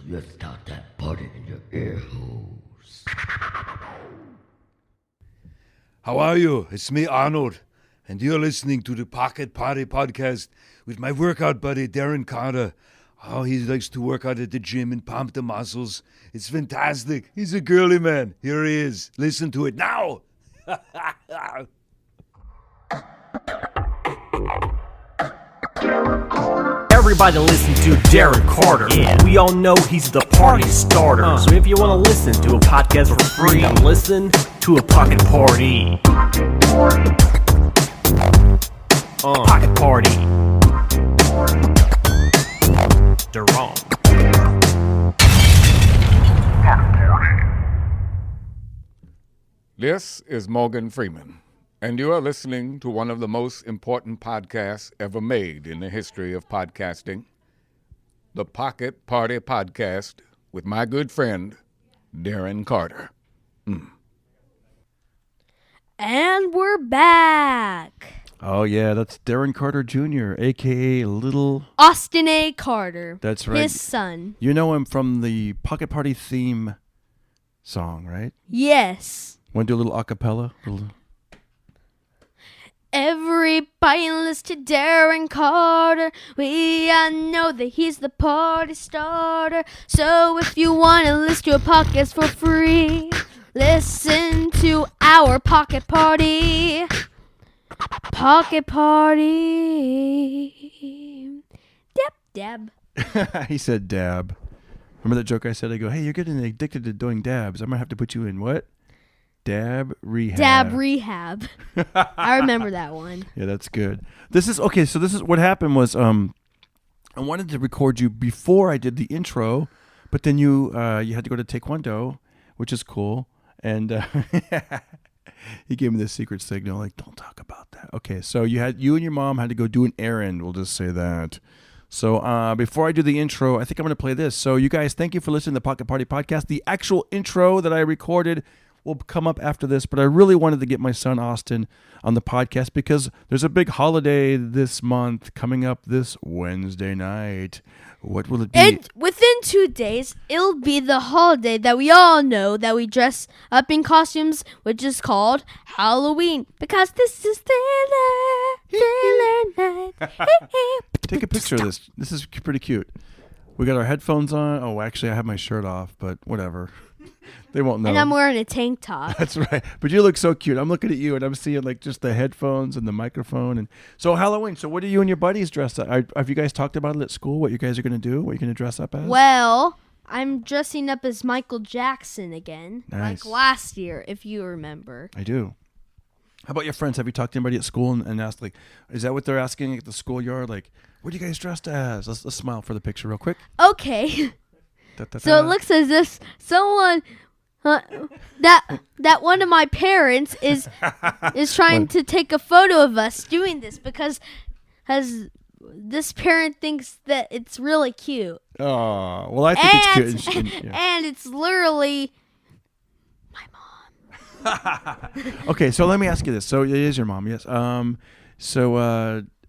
let's start that party in your ear holes. How are you? It's me, Arnold, and you're listening to the Pocket Party Podcast with my workout buddy, Darren Carter. Oh, he likes to work out at the gym and pump the muscles. It's fantastic. He's a girly man. Here he is. Listen to it now. Everybody listen to Darren Carter. Yeah. We all know he's the party starter. So if you want to listen to a podcast for free, then listen to a pocket party. Pocket party. Darrin. This is Morgan Freeman, and you are listening to one of the most important podcasts ever made in the history of podcasting, the Pocket Party Podcast with my good friend, Darren Carter. And we're back. Oh, yeah, that's Darren Carter Jr., a.k.a. Little... Austin A. Carter. That's right. His son. You know him from the Pocket Party theme song, right? Yes. Want to do a little a cappella? Everybody listen to Darren Carter. We all know that he's the party starter. So if you want to listen to a podcast for free, listen to our Pocket Party. Pocket Party. Dab. He said dab. Remember that joke I said? I go, hey, you're getting addicted to doing dabs. I'm going to have to put you in what? Dab rehab. Dab rehab. I remember that one. Yeah, that's good. This is okay. So this is what happened was I wanted to record you before I did the intro, but then you had to go to Taekwondo, which is cool, and he gave me the secret signal like, don't talk about that. Okay, so you and your mom had to go do an errand. We'll just say that. So before I do the intro, I think I'm going to play this. So you guys, thank you for listening to the Pocket Party Podcast. The actual intro that I recorded will come up after this, but I really wanted to get my son Austin on the podcast because there's a big holiday this month coming up this Wednesday night. What will it be? And within 2 days, it'll be the holiday that we all know that we dress up in costumes, which is called Halloween. Because this is Thriller night. Take a picture of this. This is pretty cute. We got our headphones on. Oh, actually, I have my shirt off, but whatever. They won't know. And I'm wearing a tank top. That's right. But you look so cute. I'm looking at you and I'm seeing like just the headphones and the microphone. And so Halloween. So what are you and your buddies dressed up? Have you guys talked about it at school? What you guys are going to do? What you're going to dress up as? Well, I'm dressing up as Michael Jackson again. Nice. Like last year, if you remember. I do. How about your friends? Have you talked to anybody at school and asked, like, is that what they're asking at the schoolyard? Like, what are you guys dressed as? Let's smile for the picture real quick. Okay. Da-da-da. So it looks as if someone... that one of my parents is trying to take a photo of us doing this because this parent thinks that it's really cute. Oh, well, I think it's cute. And it's literally my mom. Okay, so let me ask you this. So it is your mom, yes.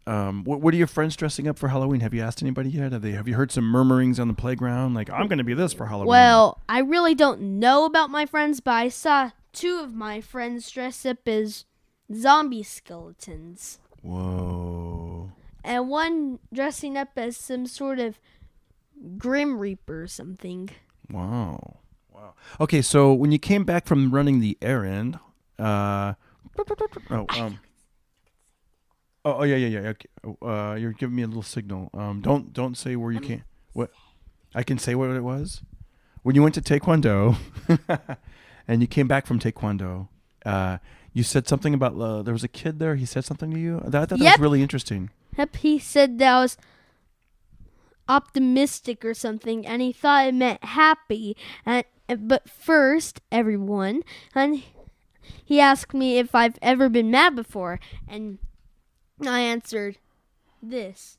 What are your friends dressing up for Halloween? Have you asked anybody yet? Have you heard some murmurings on the playground? Like, I'm going to be this for Halloween. Well, I really don't know about my friends, but I saw 2 of my friends dress up as zombie skeletons. Whoa. And one dressing up as some sort of Grim Reaper or something. Wow. Okay, so when you came back from running the errand, yeah. Okay. You're giving me a little signal. Don't say where you can't. What? I can say what it was. When you went to Taekwondo, and you came back from Taekwondo, you said something about there was a kid there. He said something to you. I thought that was really interesting. Yep, he said that I was optimistic or something, and he thought it meant happy. But first, everyone, and he asked me if I've ever been mad before, and I answered this.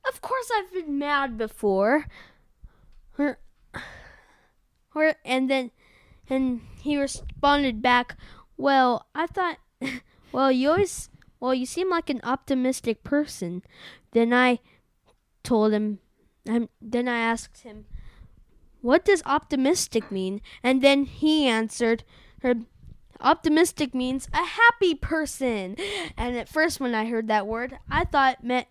Of course I've been mad before. And he responded back, well, I thought, you seem like an optimistic person. Then I told him, then I asked him, what does optimistic mean? And then he answered, optimistic means a happy person. And at first when I heard that word, I thought it meant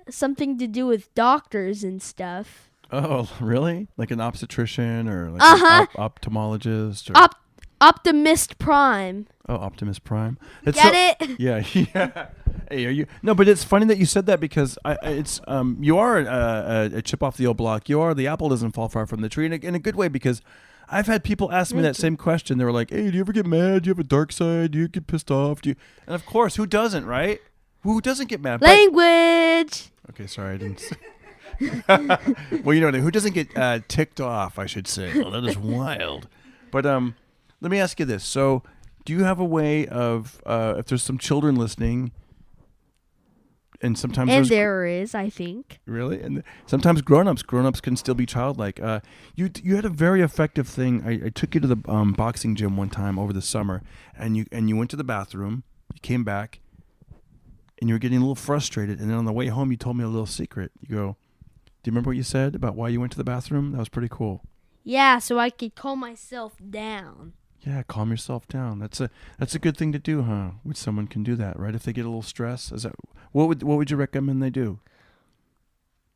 something to do with doctors and stuff. Oh, really? Like an obstetrician or like an ophthalmologist? Or... Optimist Prime. Oh, Optimus Prime. Get it? Yeah, yeah. Hey, are you? No, but it's funny that you said that because you are a chip off the old block. You are the apple doesn't fall far from the tree in a good way because I've had people ask me that same question. They were like, "Hey, do you ever get mad? Do you have a dark side? Do you get pissed off? Do you?" And of course, who doesn't, right? Who doesn't get mad? Language. Okay, sorry, I didn't. Well, you know, who doesn't get ticked off? I should say. Oh, that is wild. But let me ask you this. So, do you have a way of if there's some children listening, and sometimes there is, I think. Really, and sometimes grown-ups can still be childlike. You had a very effective thing. I took you to the boxing gym one time over the summer, and you went to the bathroom. You came back, and you were getting a little frustrated. And then on the way home, you told me a little secret. You go, "Do you remember what you said about why you went to the bathroom?" That was pretty cool. Yeah, so I could calm myself down. Yeah, calm yourself down. That's a good thing to do, huh? Which someone can do that, right? If they get a little stress, what would you recommend they do?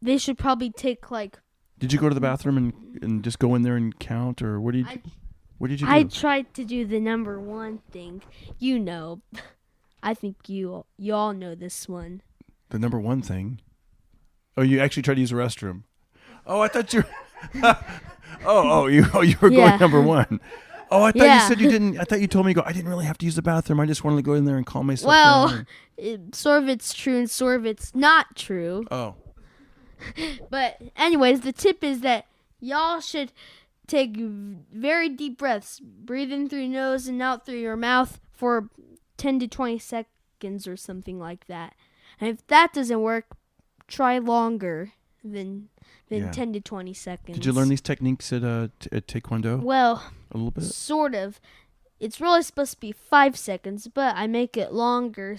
They should probably take like. Did you go to the bathroom and just go in there and count, or what did you do? I tried to do the number one thing. You know, I think you all know this one. The number one thing. Oh, you actually tried to use the restroom. Oh, I thought you. You were going number one. Oh, I thought you said you didn't. I thought you told me I didn't really have to use the bathroom. I just wanted to go in there and calm myself down. Well, sort of it's true and sort of it's not true. Oh. But anyways, the tip is that y'all should take very deep breaths. Breathe in through your nose and out through your mouth for 10 to 20 seconds or something like that. And if that doesn't work, try longer than 10 to 20 seconds. Did you learn these techniques at Taekwondo? Well, a little bit. Sort of. It's really supposed to be 5 seconds, but I make it longer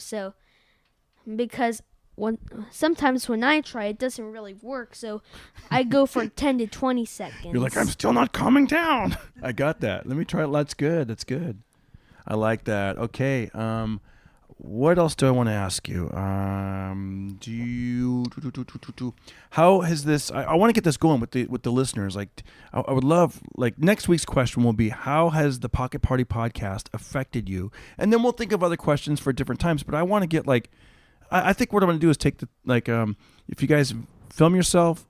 because sometimes when I try it doesn't really work, so I go for 10 to 20 seconds. You're like, I'm still not calming down. I got that. Let me try it. That's good. I like that. Okay. What else do I want to ask you? How has this? I want to get this going with the listeners. Like, I would love next week's question will be, how has the Pocket Party podcast affected you? And then we'll think of other questions for different times. But I want to get I think what I'm going to do is take if you guys film yourself,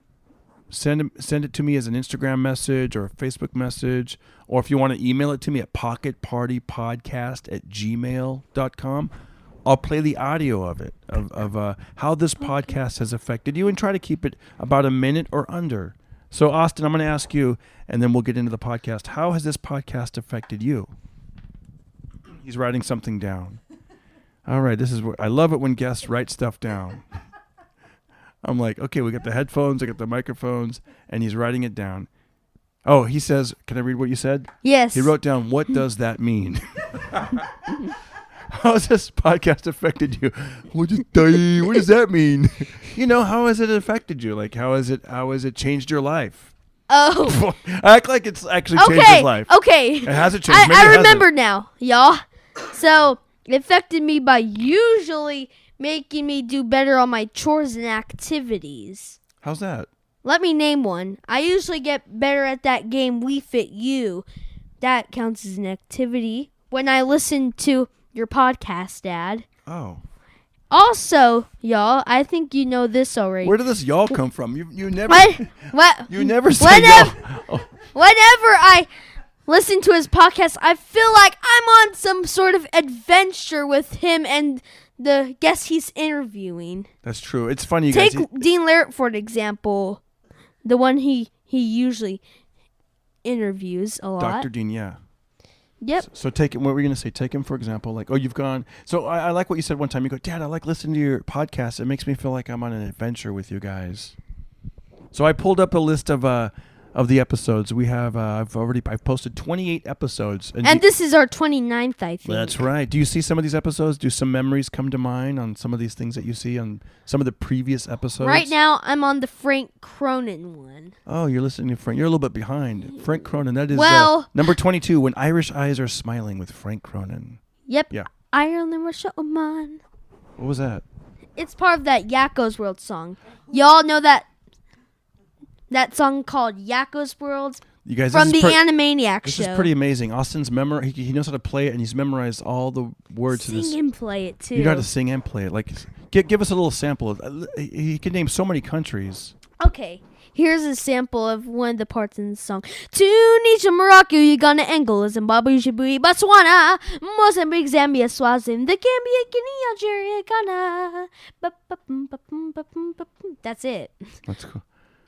send it to me as an Instagram message or a Facebook message, or if you want to email it to me at pocketpartypodcast@gmail.com. I'll play the audio of it, of how this podcast has affected you, and try to keep it about a minute or under. So, Austin, I'm going to ask you, and then we'll get into the podcast. How has this podcast affected you? He's writing something down. All right, this is where I love it when guests write stuff down. I'm like, okay, we got the headphones, I got the microphones, and he's writing it down. Oh, he says, can I read what you said? Yes. He wrote down, what does that mean? How has this podcast affected you? What does that mean? How has it affected you? Like, how has it changed your life? Oh. Act like it's actually changed his life. Okay. It hasn't changed. I remember now, y'all. So, it affected me by usually making me do better on my chores and activities. How's that? Let me name one. I usually get better at that game, We Fit You. That counts as an activity. When I listen to your podcast, Dad. Oh. Also, y'all, I think you know this already. Where did this y'all come from? You never. What? You never say y'all. Oh. Whenever I listen to his podcast, I feel like I'm on some sort of adventure with him and the guest he's interviewing. That's true. It's funny, you guys. Take Dean Larrett for an example. The one he usually interviews a lot. Dr. Dean, yeah. Yep. So take him. What were you going to say? Take him, for example. You've gone. So I like what you said one time. You go, Dad, I like listening to your podcast. It makes me feel like I'm on an adventure with you guys. So I pulled up a list of of the episodes. We have I've posted 28 episodes, and this is our 29th, I think. That's right. Do you see some of these episodes? Do some memories come to mind on some of these things that you see on some of the previous episodes? Right now, I'm on the Frank Cronin one. Oh, you're listening to Frank. You're a little bit behind. Frank Cronin. That is number 22. When Irish Eyes Are Smiling with Frank Cronin. Yep. Yeah. Ireland Rashomon. What was that? It's part of that Yakko's World song. Y'all know that song called Yakko's World? You guys, from the Animaniac this show. This is pretty amazing. Austin's he knows how to play it, and he's memorized all the words to this. Sing and play it, too. You know how to sing and play it. Like, give us a little sample. He can name so many countries. Okay. Here's a sample of one of the parts in the song. Tunisia, Morocco, Uganda, Angola, Zimbabwe, Djibouti, Botswana, Mozambique, Zambia, Swaziland, the Gambia, Guinea, Algeria, Ghana. That's it. That's cool.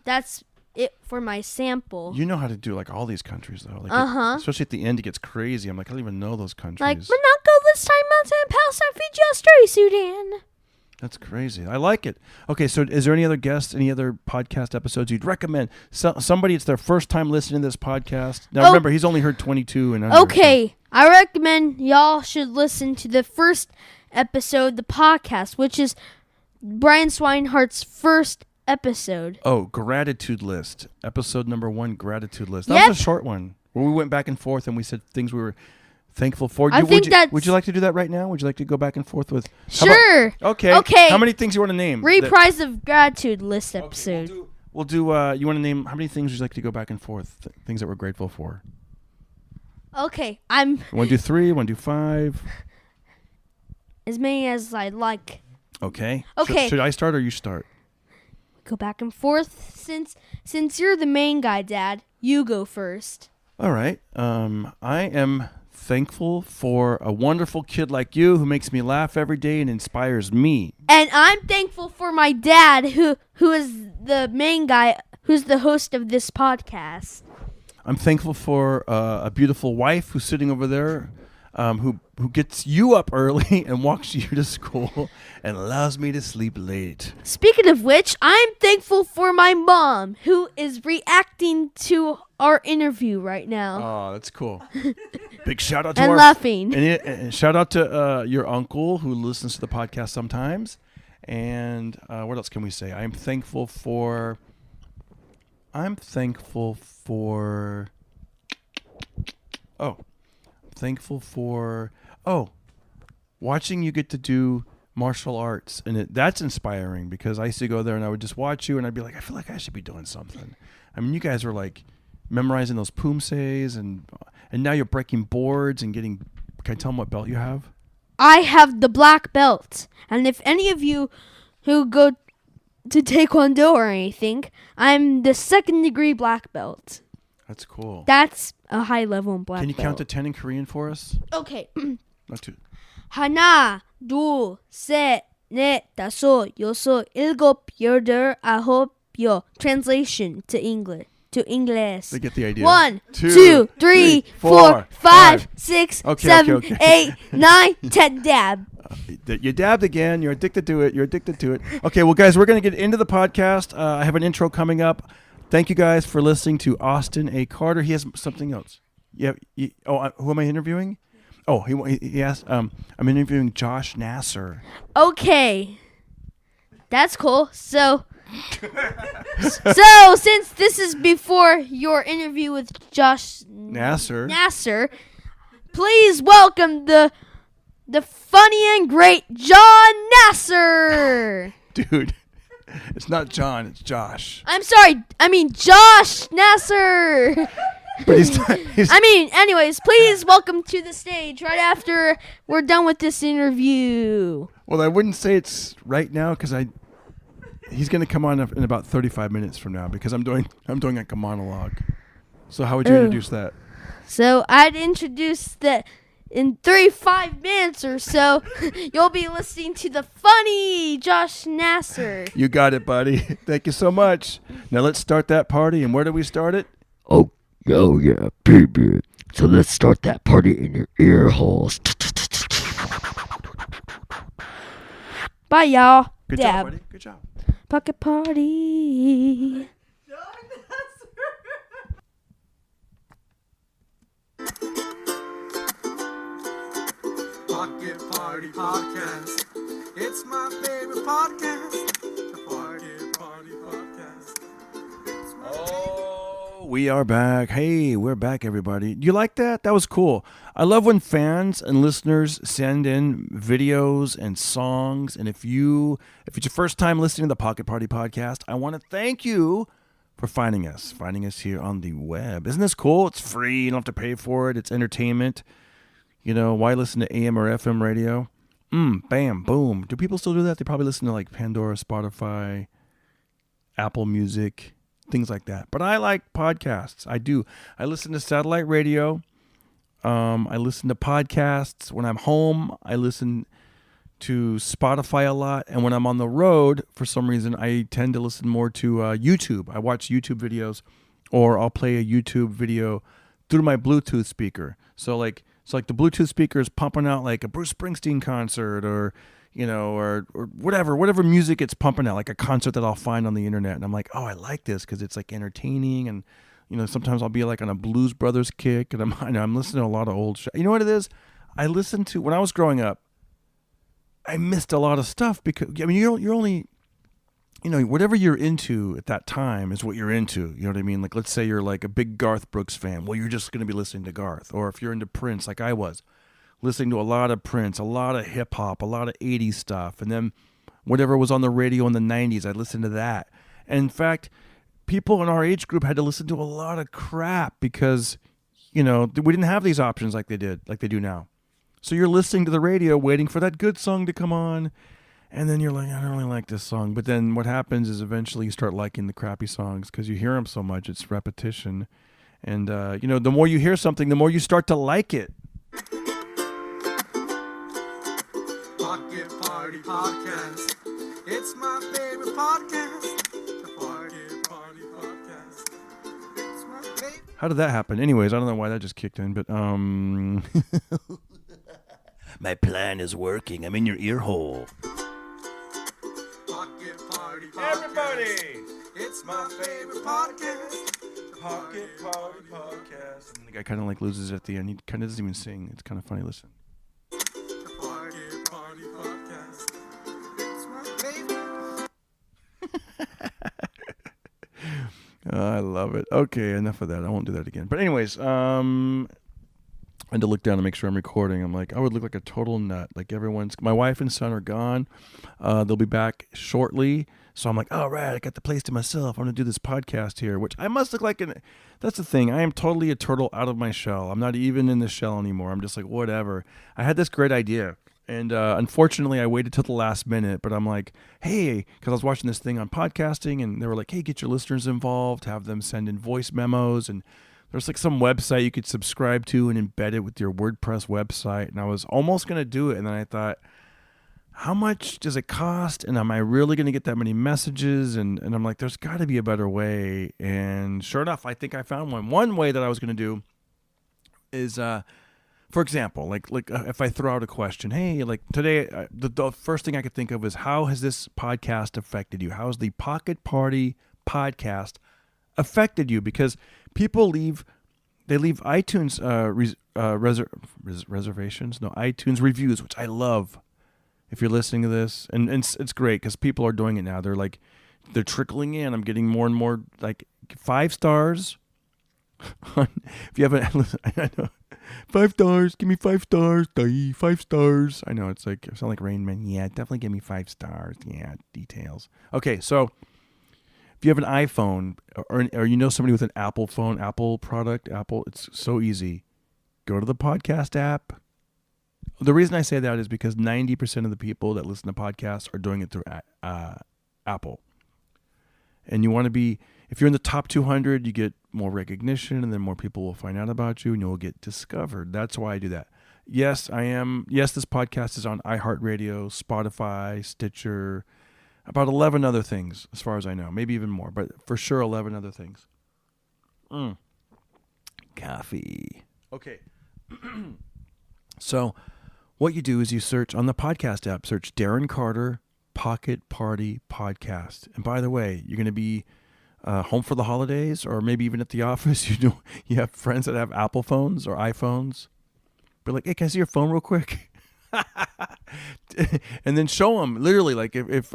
That's it for my sample. You know how to do like all these countries though. Like especially at the end, it gets crazy. I'm like, I don't even know those countries. Like Monaco, this time, Mountain, Palestine, Fiji, Australia, Sudan. That's crazy. I like it. Okay, so is there any other guests, any other podcast episodes you'd recommend? Somebody, it's their first time listening to this podcast. Now, remember, he's only heard 22 and under. Okay, so I recommend y'all should listen to the first episode, the podcast, which is Brian Swinehart's first episode. Oh, Gratitude List. Episode number 1, Gratitude List. That was a short one where we went back and forth and we said things we were thankful for. Would you like to do that right now? Would you like to go back and forth with? Sure. Okay. How many things you want to name? Reprise of Gratitude List episode. Okay, we'll do. You want to name how many things would you like to go back and forth? Things that we're grateful for. Okay, Want to do 3? Want to do 5? As many as I like. Okay. Okay. Should I start or you start? Go back and forth. Since you're the main guy, Dad, you go first. All right. I am thankful for a wonderful kid like you who makes me laugh every day and inspires me. And I'm thankful for my dad who is the main guy, who's the host of this podcast. I'm thankful for a beautiful wife who's sitting over there, who gets you up early and walks you to school and allows me to sleep late. Speaking of which, I'm thankful for my mom who is reacting to our interview right now. Oh, that's cool. Big shout out to and laughing. And shout out to your uncle who listens to the podcast sometimes. And what else can we say? I'm thankful for watching you get to do martial arts, and that's inspiring because I used to go there and I would just watch you and I'd be like, I feel like I should be doing something. I mean, you guys were like memorizing those poomsays and now you're breaking boards and getting. Can I tell them what belt you have? I have the black belt, and if any of you who go to Taekwondo or anything, I'm the 2nd degree black belt. That's cool. That's a high level in black belt. Can you count to 10 in Korean for us? Okay. Not too. 하나, 둘, 셋, 넷, 다섯, 여섯, 일곱, 여덟, 아홉, 열. Translation to English. They get the idea. 1, 2, 3, 4, 5, 6, 7, 8, 9, 10. Dab. You dabbed again. You're addicted to it. Okay, well, guys, we're going to get into the podcast. I have an intro coming up. Thank you guys for listening to Austin A. Carter. He has something else. Yeah. Who am I interviewing? Oh, he asked. I'm interviewing Josh Nasar. Okay, that's cool. So since this is before your interview with Josh Nasar, please welcome the funny and great John Nasar. Dude, it's not John, it's Josh. I'm sorry. I mean Josh Nasar. But anyways, please welcome to the stage right after we're done with this interview. Well, I wouldn't say it's right now because he's going to come on in about 35 minutes from now because I'm doing like a monologue. So how would you introduce that? So I'd introduce that in 35 minutes or so, you'll be listening to the funny Josh Nasar. You got it, buddy. Thank you so much. Now let's start that party. And where do we start it? Oh yeah, baby. So let's start that party in your ear holes. Bye, y'all. Good job, buddy. Good job. Pocket party. Pocket Party Podcast. It's my favorite podcast. The Pocket Party Podcast. It's my Oh, we are back. Hey, we're back, everybody. Do you like that? That was cool. I love when fans and listeners send in videos and songs. And if it's your first time listening to the Pocket Party Podcast, I want to thank you for finding us here on the web. Isn't this cool? It's free. You don't have to pay for it. It's entertainment. You know, why listen to AM or FM radio? Bam, boom. Do people still do that? They probably listen to like Pandora, Spotify, Apple Music, things like that. But I like podcasts. I do. I listen to satellite radio. I listen to podcasts. When I'm home, I listen to Spotify a lot. And when I'm on the road, for some reason, I tend to listen more to YouTube. I watch YouTube videos, or I'll play a YouTube video through my Bluetooth speaker. So like the Bluetooth speaker is pumping out like a Bruce Springsteen concert, or you know, or whatever music it's pumping out, like a concert that I'll find on the internet. And I'm like, oh, I like this because it's like entertaining. And you know, sometimes I'll be like on a Blues Brothers kick, and I'm listening to a lot of old shit. You know what it is? I listened to, when I was growing up, I missed a lot of stuff because, I mean, you're only, you know, whatever you're into at that time is what you're into. You know what I mean? Like, let's say you're like a big Garth Brooks fan. Well, you're just going to be listening to Garth. Or if you're into Prince, like I was, listening to a lot of Prince, a lot of hip hop, a lot of 80s stuff. And then whatever was on the radio in the 90s, I'd listen to that. And in fact, people in our age group had to listen to a lot of crap because, you know, we didn't have these options like they do now. So you're listening to the radio, waiting for that good song to come on, and then you're like, I don't really like this song. But then what happens is eventually you start liking the crappy songs because you hear them so much. It's repetition. And, you know, the more you hear something, the more you start to like it. Pocket Party Podcast. It's my favorite podcast. The Pocket Party Podcast. It's my favorite. How did that happen? Anyways, I don't know why that just kicked in, but my plan is working. I'm in your ear hole. Pocket Party Podcast. Everybody! It's my favorite podcast. The Pocket Party Podcast. And the guy kind of like loses it at the end. He kind of doesn't even sing. It's kind of funny. Listen. The Pocket Party Podcast. It's my favorite. I love it. Okay, enough of that. I won't do that again. But anyways, I had to look down to make sure I'm recording. I'm like, I would look like a total nut. Like my wife and son are gone. They'll be back shortly. So I'm like, all right, I got the place to myself. I'm going to do this podcast here, which I must look like that's the thing. I am totally a turtle out of my shell. I'm not even in the shell anymore. I'm just like, whatever. I had this great idea. And unfortunately, I waited till the last minute. But I'm like, hey, because I was watching this thing on podcasting, and they were like, hey, get your listeners involved. Have them send in voice memos. And there's like some website you could subscribe to and embed it with your WordPress website. And I was almost going to do it. And then I thought, how much does it cost? And am I really going to get that many messages? And I'm like, there's got to be a better way. And sure enough, I think I found one. One way that I was going to do is, for example, like if I throw out a question, hey, like today, the first thing I could think of is, how has this podcast affected you? How has the Pocket Party Podcast affected you? Because people leave iTunes reservations, iTunes reviews, which I love. If you're listening to this, and it's great because people are doing it now. They're trickling in. I'm getting more and more like 5 stars. If you haven't, I know, 5 stars. Give me 5 stars. 5 stars. I know it's like, I sound like Rain Man. Yeah, definitely give me 5 stars. Yeah, details. Okay, so if you have an iPhone or you know somebody with an Apple phone, Apple product, it's so easy. Go to the podcast app. The reason I say that is because 90% of the people that listen to podcasts are doing it through Apple. And you want to be, if you're in the top 200, you get more recognition, and then more people will find out about you, and you'll get discovered. That's why I do that. Yes, I am. Yes, this podcast is on iHeartRadio, Spotify, Stitcher, about 11 other things, as far as I know. Maybe even more, but for sure 11 other things. Coffee. Okay. So what you do is you search on the podcast app, search Darren Carter Pocket Party Podcast. And by the way, you're going to be home for the holidays, or maybe even at the office. You have friends that have Apple phones or iPhones. Be like, hey, can I see your phone real quick? And then show them, literally, like if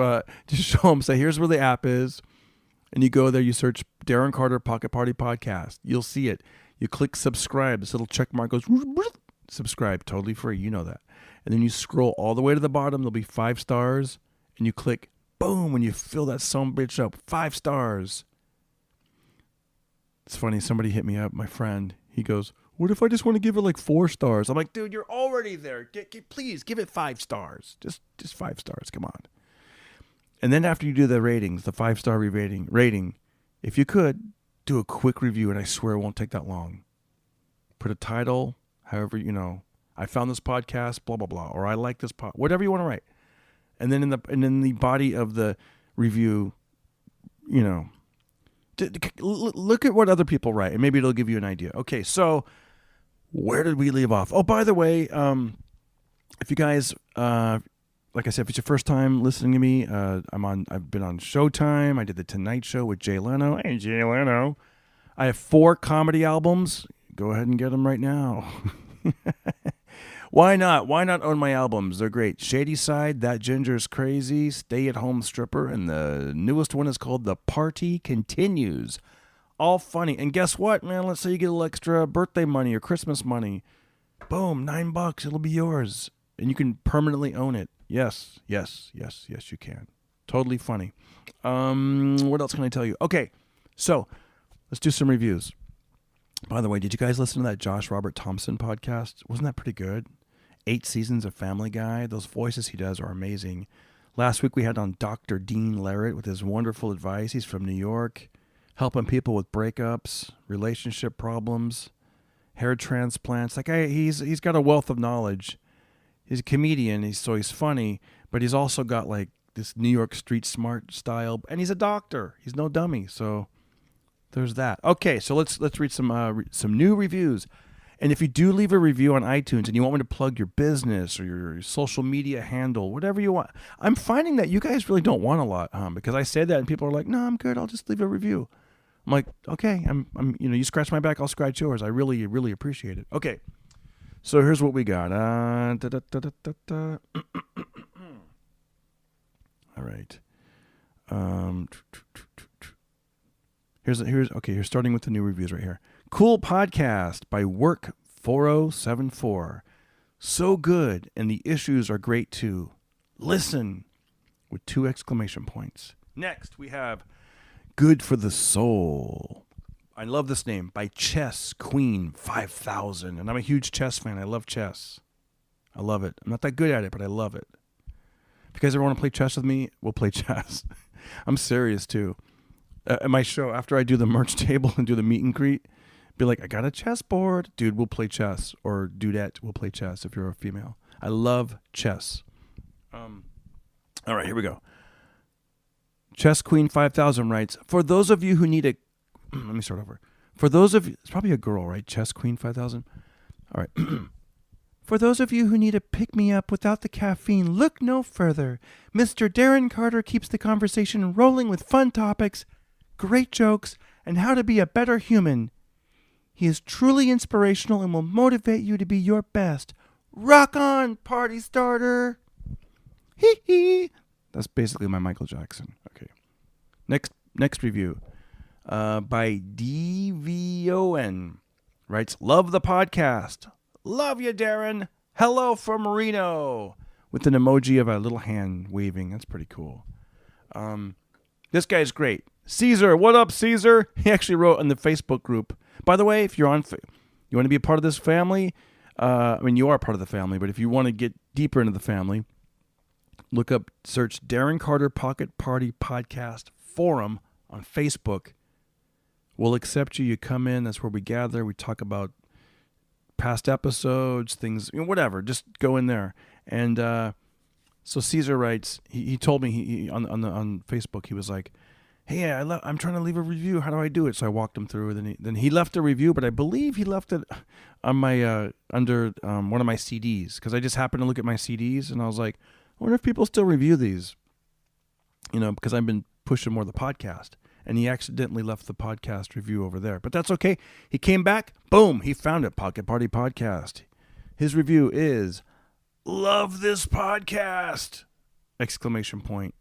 just show them, say, here's where the app is. And you go there, you search Darren Carter Pocket Party Podcast. You'll see it. You click subscribe. This little check mark goes, subscribe, totally free. You know that. And then you scroll all the way to the bottom. There'll be 5 stars. And you click, boom, when you fill that bitch up, 5 stars. It's funny, somebody hit me up, my friend. He goes, what if I just want to give it like 4 stars? I'm like, dude, you're already there. Please give it 5 stars. Just 5 stars. Come on. And then after you do the ratings, the 5-star rating, if you could, do a quick review, and I swear it won't take that long. Put a title, however, I found this podcast, blah, blah, blah, or I like this whatever you want to write. And then in the body of the review, look at what other people write, and maybe it'll give you an idea. Okay, so where did we leave off? Oh, by the way, if you guys, like I said, if it's your first time listening to me, I've been on Showtime. I did the Tonight Show with Jay Leno. Hey, Jay Leno. I have 4 comedy albums. Go ahead and get them right now. Why not? Why not own my albums? They're great. Shady Side, That Ginger's Crazy, Stay at Home Stripper, and the newest one is called The Party Continues. All funny. And guess what, man? Let's say you get a little extra birthday money or Christmas money. Boom, $9. It'll be yours. And you can permanently own it. Yes, you can. Totally funny. What else can I tell you? Okay, so let's do some reviews. By the way, did you guys listen to that Josh Robert Thompson podcast? Wasn't that pretty good? 8 seasons of Family Guy. Those voices he does are amazing. Last week we had on Dr. Dean Larrett with his wonderful advice. He's from New York, helping people with breakups, relationship problems, hair transplants. Like he's got a wealth of knowledge. He's a comedian, so he's funny, but he's also got like this New York street smart style, and he's a doctor. He's no dummy, so there's that. Okay, so let's read some new reviews. And if you do leave a review on iTunes and you want me to plug your business or your social media handle, whatever you want, I'm finding that you guys really don't want a lot, because I say that and people are like, no, I'm good. I'll just leave a review. I'm like, okay, I'm you scratch my back, I'll scratch yours. I really, really appreciate it. Okay. So here's what we got. All right. Here's starting with the new reviews right here. Cool podcast by Work4074. So good, and the issues are great too. Listen, with 2 exclamation points. Next, we have Good for the Soul. I love this name, by Chess Queen 5000. And I'm a huge chess fan. I love chess. I love it. I'm not that good at it, but I love it. If you guys ever want to play chess with me, we'll play chess. I'm serious, too. At my show, after I do the merch table and do the meet and greet, be like, I got a chessboard. Dude, we'll play chess. Or dudette, we'll play chess if you're a female. I love chess. All right, here we go. Chess Queen 5000 writes, for those of you who need a... Let me start over. For those of you... It's probably a girl, right? Chess Queen 5000? All right. For those of you who need a pick-me-up without the caffeine, look no further. Mr. Darren Carter keeps the conversation rolling with fun topics, great jokes, and how to be a better human. He is truly inspirational and will motivate you to be your best. Rock on, party starter! Hee hee! That's basically my Michael Jackson. Okay. Next review. By DVON. Writes, love the podcast. Love you, Darren. Hello from Reno. With an emoji of a little hand waving. That's pretty cool. This guy's great. Caesar, what up, Caesar? He actually wrote in the Facebook group. By the way, if you're on, you want to be a part of this family, you are part of the family, but if you want to get deeper into the family, search Darren Carter Pocket Party Podcast Forum on Facebook. We'll accept you. You come in. That's where we gather. We talk about past episodes, things, whatever. Just go in there. And so Caesar writes. He told me he on Facebook. He was like, "Hey, I'm trying to leave a review. How do I do it?" So I walked him through. Then he left a review, but I believe he left it on my under one of my CDs, because I just happened to look at my CDs and I was like, I wonder if people still review these. Because I've been pushing more of the podcast. And he accidentally left the podcast review over there. But that's okay. He came back. Boom. He found it. Pocket Party Podcast. His review is, Love this podcast! Exclamation point.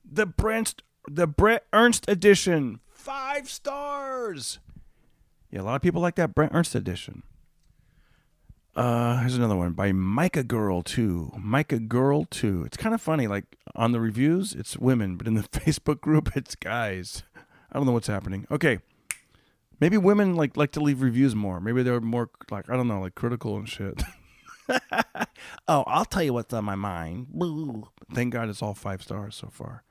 The Brett Ernst edition. 5 stars. Yeah, a lot of people like that Brett Ernst edition. Here's another one by Micah Girl 2. Micah Girl 2. It's kind of funny. Like on the reviews, it's women, but in the Facebook group, it's guys. I don't know what's happening. Okay. Maybe women like to leave reviews more. Maybe they're more like, I don't know, like critical and shit. Oh, I'll tell you what's on my mind. Thank God it's all 5 stars so far.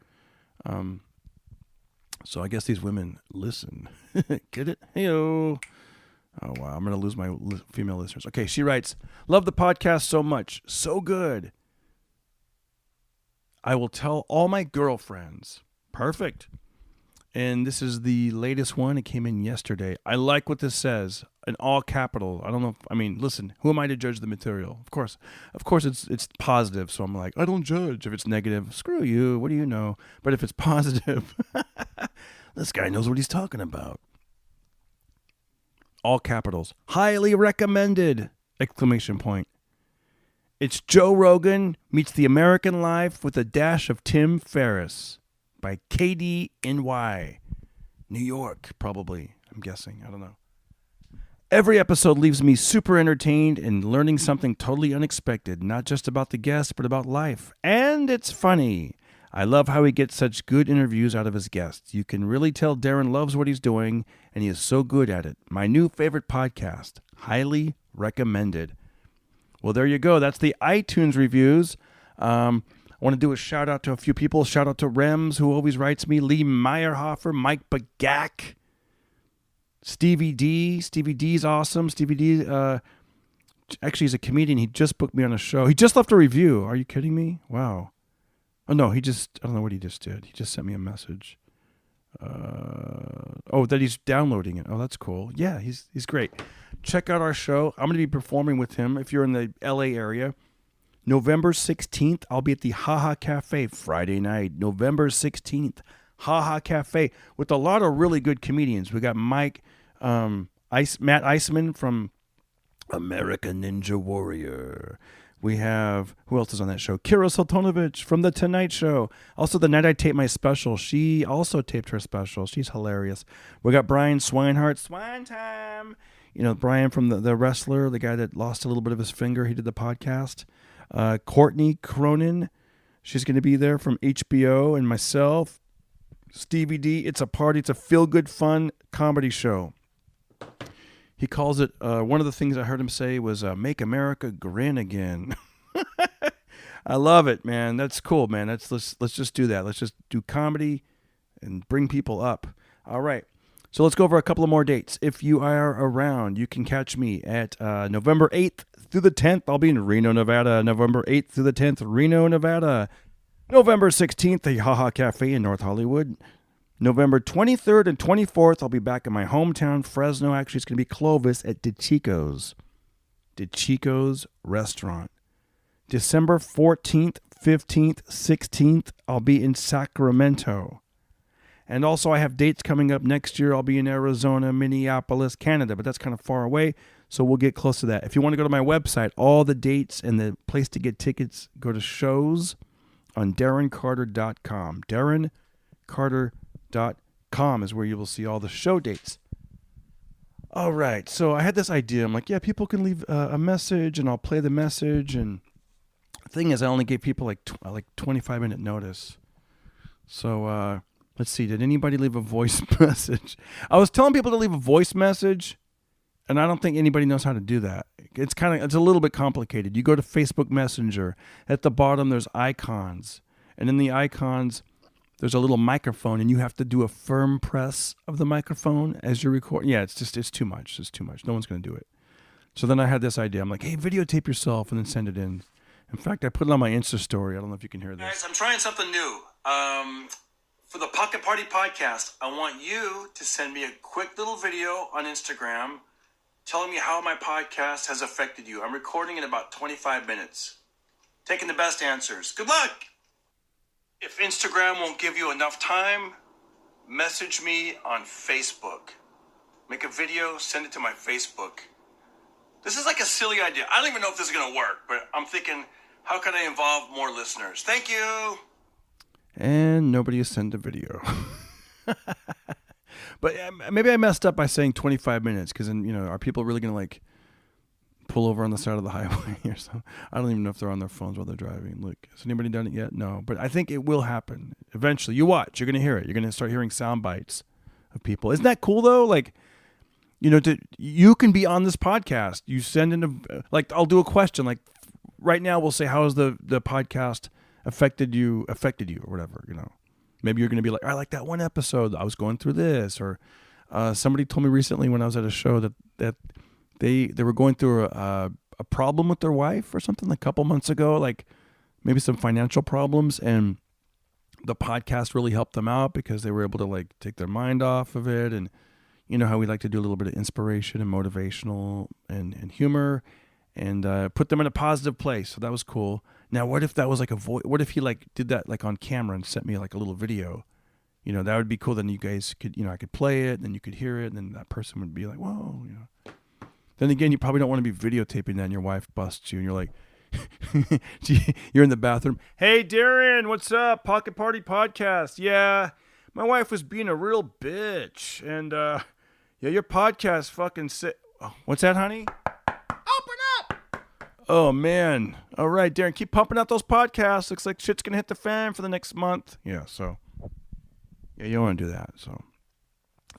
So I guess these women listen. Get it? Hey-o. Oh, wow. I'm going to lose my female listeners. Okay, she writes, love the podcast so much. So good. I will tell all my girlfriends. Perfect. And this is the latest one. It came in yesterday. I like what this says. In all capital. I don't know. Listen, who am I to judge the material? Of course, it's positive. So I'm like, I don't judge. If it's negative, screw you. What do you know? But if it's positive, this guy knows what he's talking about. All capitals. Highly recommended! Exclamation point. It's Joe Rogan meets the American life with a dash of Tim Ferriss by KDNY. New York, probably. I'm guessing. I don't know. Every episode leaves me super entertained and learning something totally unexpected, not just about the guests, but about life. And it's funny. I love how he gets such good interviews out of his guests. You can really tell Darren loves what he's doing, and he is so good at it. My new favorite podcast. Highly recommended. Well, there you go. That's the iTunes reviews. I want to do a shout out to a few people. Shout out to Rems, who always writes me. Lee Meyerhofer, Mike Bagak. Stevie D. Stevie D's awesome. Stevie D, actually, he's a comedian. He just booked me on a show. He just left a review. Are you kidding me? Wow. Oh, no, I don't know what he just did. He just sent me a message. That he's downloading it. Oh, that's cool. Yeah, he's great. Check out our show. I'm going to be performing with him if you're in the LA area. November 16th, I'll be at the Haha Cafe Friday night. November 16th. Haha Cafe with a lot of really good comedians. We got Matt Iceman from American Ninja Warrior. We have, who else is on that show? Kira Sultanovich from The Tonight Show. Also, the night I taped my special, she also taped her special. She's hilarious. We got Brian Swinehart. Swine time. You know, Brian from the wrestler, the guy that lost a little bit of his finger. He did the podcast. Courtney Cronin. She's going to be there from HBO, and myself. Stevie D. It's a party. It's a feel-good, fun comedy show. He calls it, one of the things I heard him say was, make America grin again. I love it, man. That's cool, man. Let's just do that. Let's just do comedy and bring people up. All right. So let's go over a couple of more dates. If you are around, you can catch me at November 8th through the 10th. I'll be in Reno, Nevada. November 8th through the 10th, Reno, Nevada. November 16th, the Haha Cafe in North Hollywood. November 23rd and 24th, I'll be back in my hometown, Fresno. Actually, it's going to be Clovis at DeChico's Restaurant. December 14th, 15th, 16th, I'll be in Sacramento. And also, I have dates coming up next year. I'll be in Arizona, Minneapolis, Canada, but that's kind of far away, so we'll get close to that. If you want to go to my website, all the dates and the place to get tickets, go to shows on DarrenCarter.com. DarrenCarter.com is where you will see all the show dates. All right, so I had this idea. I'm like, yeah, people can leave a message, and I'll play the message. And the thing is, I only gave people like 25-minute notice. So let's see. Did anybody leave a voice message? I was telling people to leave a voice message, and I don't think anybody knows how to do that. It's a little bit complicated. You go to Facebook Messenger. At the bottom, there's icons. And in the icons, there's a little microphone, and you have to do a firm press of the microphone as you're recording. Yeah, it's too much. It's too much. No one's going to do it. So then I had this idea. I'm like, hey, videotape yourself and then send it in. In fact, I put it on my Insta story. I don't know if you can hear this. Guys, I'm trying something new. For the Pocket Party Podcast, I want you to send me a quick little video on Instagram telling me how my podcast has affected you. I'm recording in about 25 minutes. Taking the best answers. Good luck! If Instagram won't give you enough time, message me on Facebook. Make a video, send it to my Facebook. This is like a silly idea. I don't even know if this is going to work, but I'm thinking, how can I involve more listeners? Thank you. And nobody has sent a video. But maybe I messed up by saying 25 minutes because then, are people really going to like pull over on the side of the highway or something? I don't even know if they're on their phones while they're driving. Look, has anybody done it yet? No, but I think it will happen eventually. You watch, you're going to hear it. You're going to start hearing sound bites of people. Isn't that cool though? Like, you can be on this podcast. You send in I'll do a question. Like right now we'll say, how has the podcast affected you or whatever, Maybe you're going to be like, I like that one episode. I was going through this. Or somebody told me recently when I was at a show that they were going through a problem with their wife or something a couple months ago, like maybe some financial problems. And the podcast really helped them out because they were able to like take their mind off of it. And you know how we like to do a little bit of inspiration and motivational and humor and put them in a positive place. So that was cool. Now, what if that was like a voice? What if he like did that like on camera and sent me like a little video? That would be cool. Then you guys could, I could play it, and then you could hear it, and then that person would be like, whoa, Then again, you probably don't want to be videotaping that, and your wife busts you, and you're like, you're in the bathroom. Hey, Darren, what's up? Pocket Party Podcast. Yeah, my wife was being a real bitch, and yeah, your podcast fucking sick. Oh, what's that, honey? Oh, man. All right, Darren, keep pumping out those podcasts. Looks like shit's going to hit the fan for the next month. Yeah, so. Yeah, you don't want to do that. So,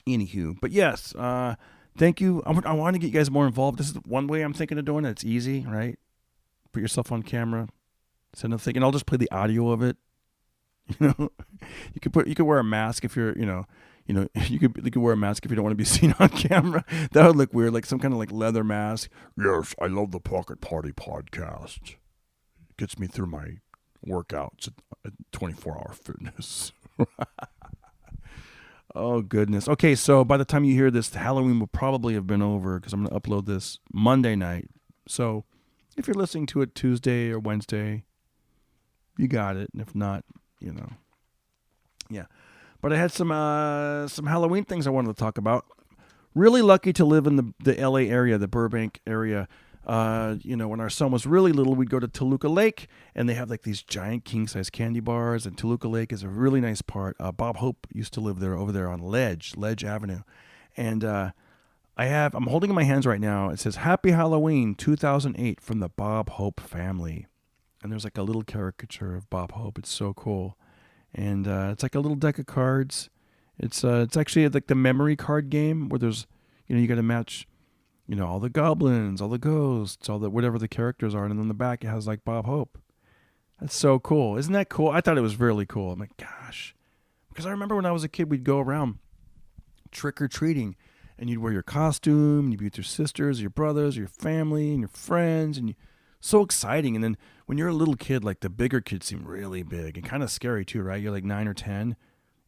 anywho. But yes, thank you. I want to get you guys more involved. This is one way I'm thinking of doing it. It's easy, right? Put yourself on camera. Send a thing. And I'll just play the audio of it. You could wear a mask if you're, you could wear a mask if you don't want to be seen on camera. That would look weird, like some kind of like leather mask. Yes, I love the Pocket Party Podcast. It gets me through my workouts at 24-hour fitness. Oh, goodness. Okay, so by the time you hear this, Halloween will probably have been over because I'm going to upload this Monday night. So if you're listening to it Tuesday or Wednesday, you got it. And if not, yeah. But I had some Halloween things I wanted to talk about. Really lucky to live in the LA area, the Burbank area. When our son was really little, we'd go to Toluca Lake, and they have like these giant king-size candy bars, and Toluca Lake is a really nice part. Bob Hope used to live there, over there on Ledge Avenue. And I'm holding in my hands right now, it says, Happy Halloween 2008 from the Bob Hope family. And there's like a little caricature of Bob Hope. It's so cool. And it's like a little deck of cards. It's actually like the memory card game where there's, you got to match, all the goblins, all the ghosts, all the whatever the characters are. And then on the back, it has like Bob Hope. That's so cool. Isn't that cool? I thought it was really cool. I'm like, gosh. Because I remember when I was a kid, we'd go around trick-or-treating. And you'd wear your costume. And you'd be with your sisters, your brothers, your family, and your friends. And so exciting. And then when you're a little kid, like the bigger kids seem really big. And kind of scary too, right? You're like 9 or 10,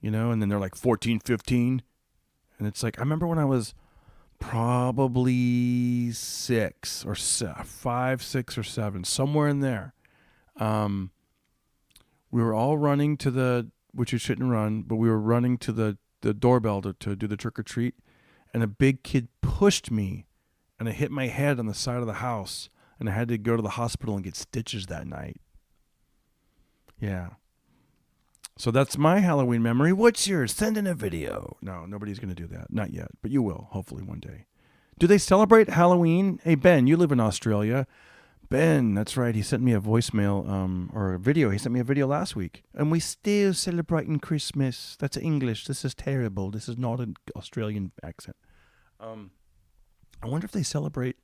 and then they're like 14, 15. And it's like, I remember when I was probably 6 or 5, 6 or 7, somewhere in there. We were all running to which you shouldn't run, but we were running to the doorbell to do the trick or treat. And a big kid pushed me and I hit my head on the side of the house. And I had to go to the hospital and get stitches that night. Yeah. So that's my Halloween memory. What's yours? Send in a video. No, nobody's going to do that. Not yet, but you will, hopefully one day. Do they celebrate Halloween? Hey, Ben, you live in Australia. Ben, that's right. He sent me a voicemail or a video. He sent me a video last week. And we still celebrating Christmas. That's English. This is terrible. This is not an Australian accent. I wonder if they celebrate,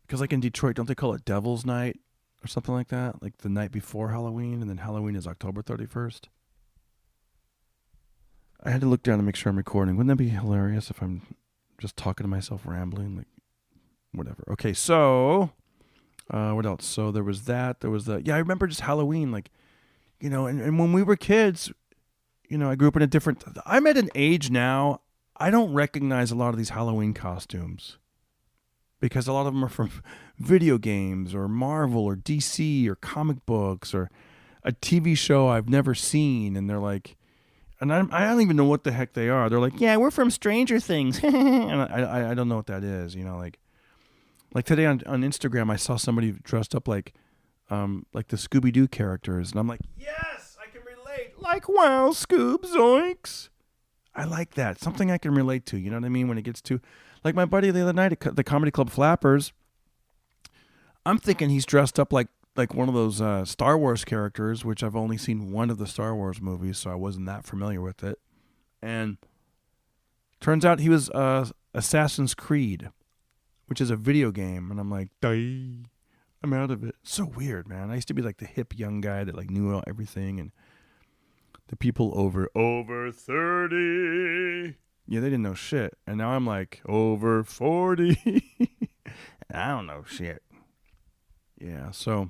because like in Detroit, don't they call it Devil's Night or something like that? Like the night before Halloween, and then Halloween is October 31st. I had to look down to make sure I'm recording. Wouldn't that be hilarious if I'm just talking to myself, rambling? Like, whatever. Okay, so what else? So there was that. There was the, I remember just Halloween, like, and when we were kids, I grew up in I'm at an age now, I don't recognize a lot of these Halloween costumes. Because a lot of them are from video games or Marvel or DC or comic books or a TV show I've never seen. And they're like, and I don't even know what the heck they are. They're like, yeah, we're from Stranger Things. And I don't know what that is, like. Like today on Instagram, I saw somebody dressed up like the Scooby-Doo characters. And I'm like, yes, I can relate. Like, wow, Scoob, zoinks. I like that. Something I can relate to. You know what I mean? When it gets to, like my buddy the other night at the Comedy Club Flappers, I'm thinking he's dressed up like one of those Star Wars characters, which I've only seen one of the Star Wars movies, so I wasn't that familiar with it. And turns out he was Assassin's Creed, which is a video game. And I'm like, I'm out of it. So weird, man. I used to be like the hip young guy that like knew everything, and the people over 30, yeah, they didn't know shit. And now I'm like over 40. I don't know shit. Yeah, so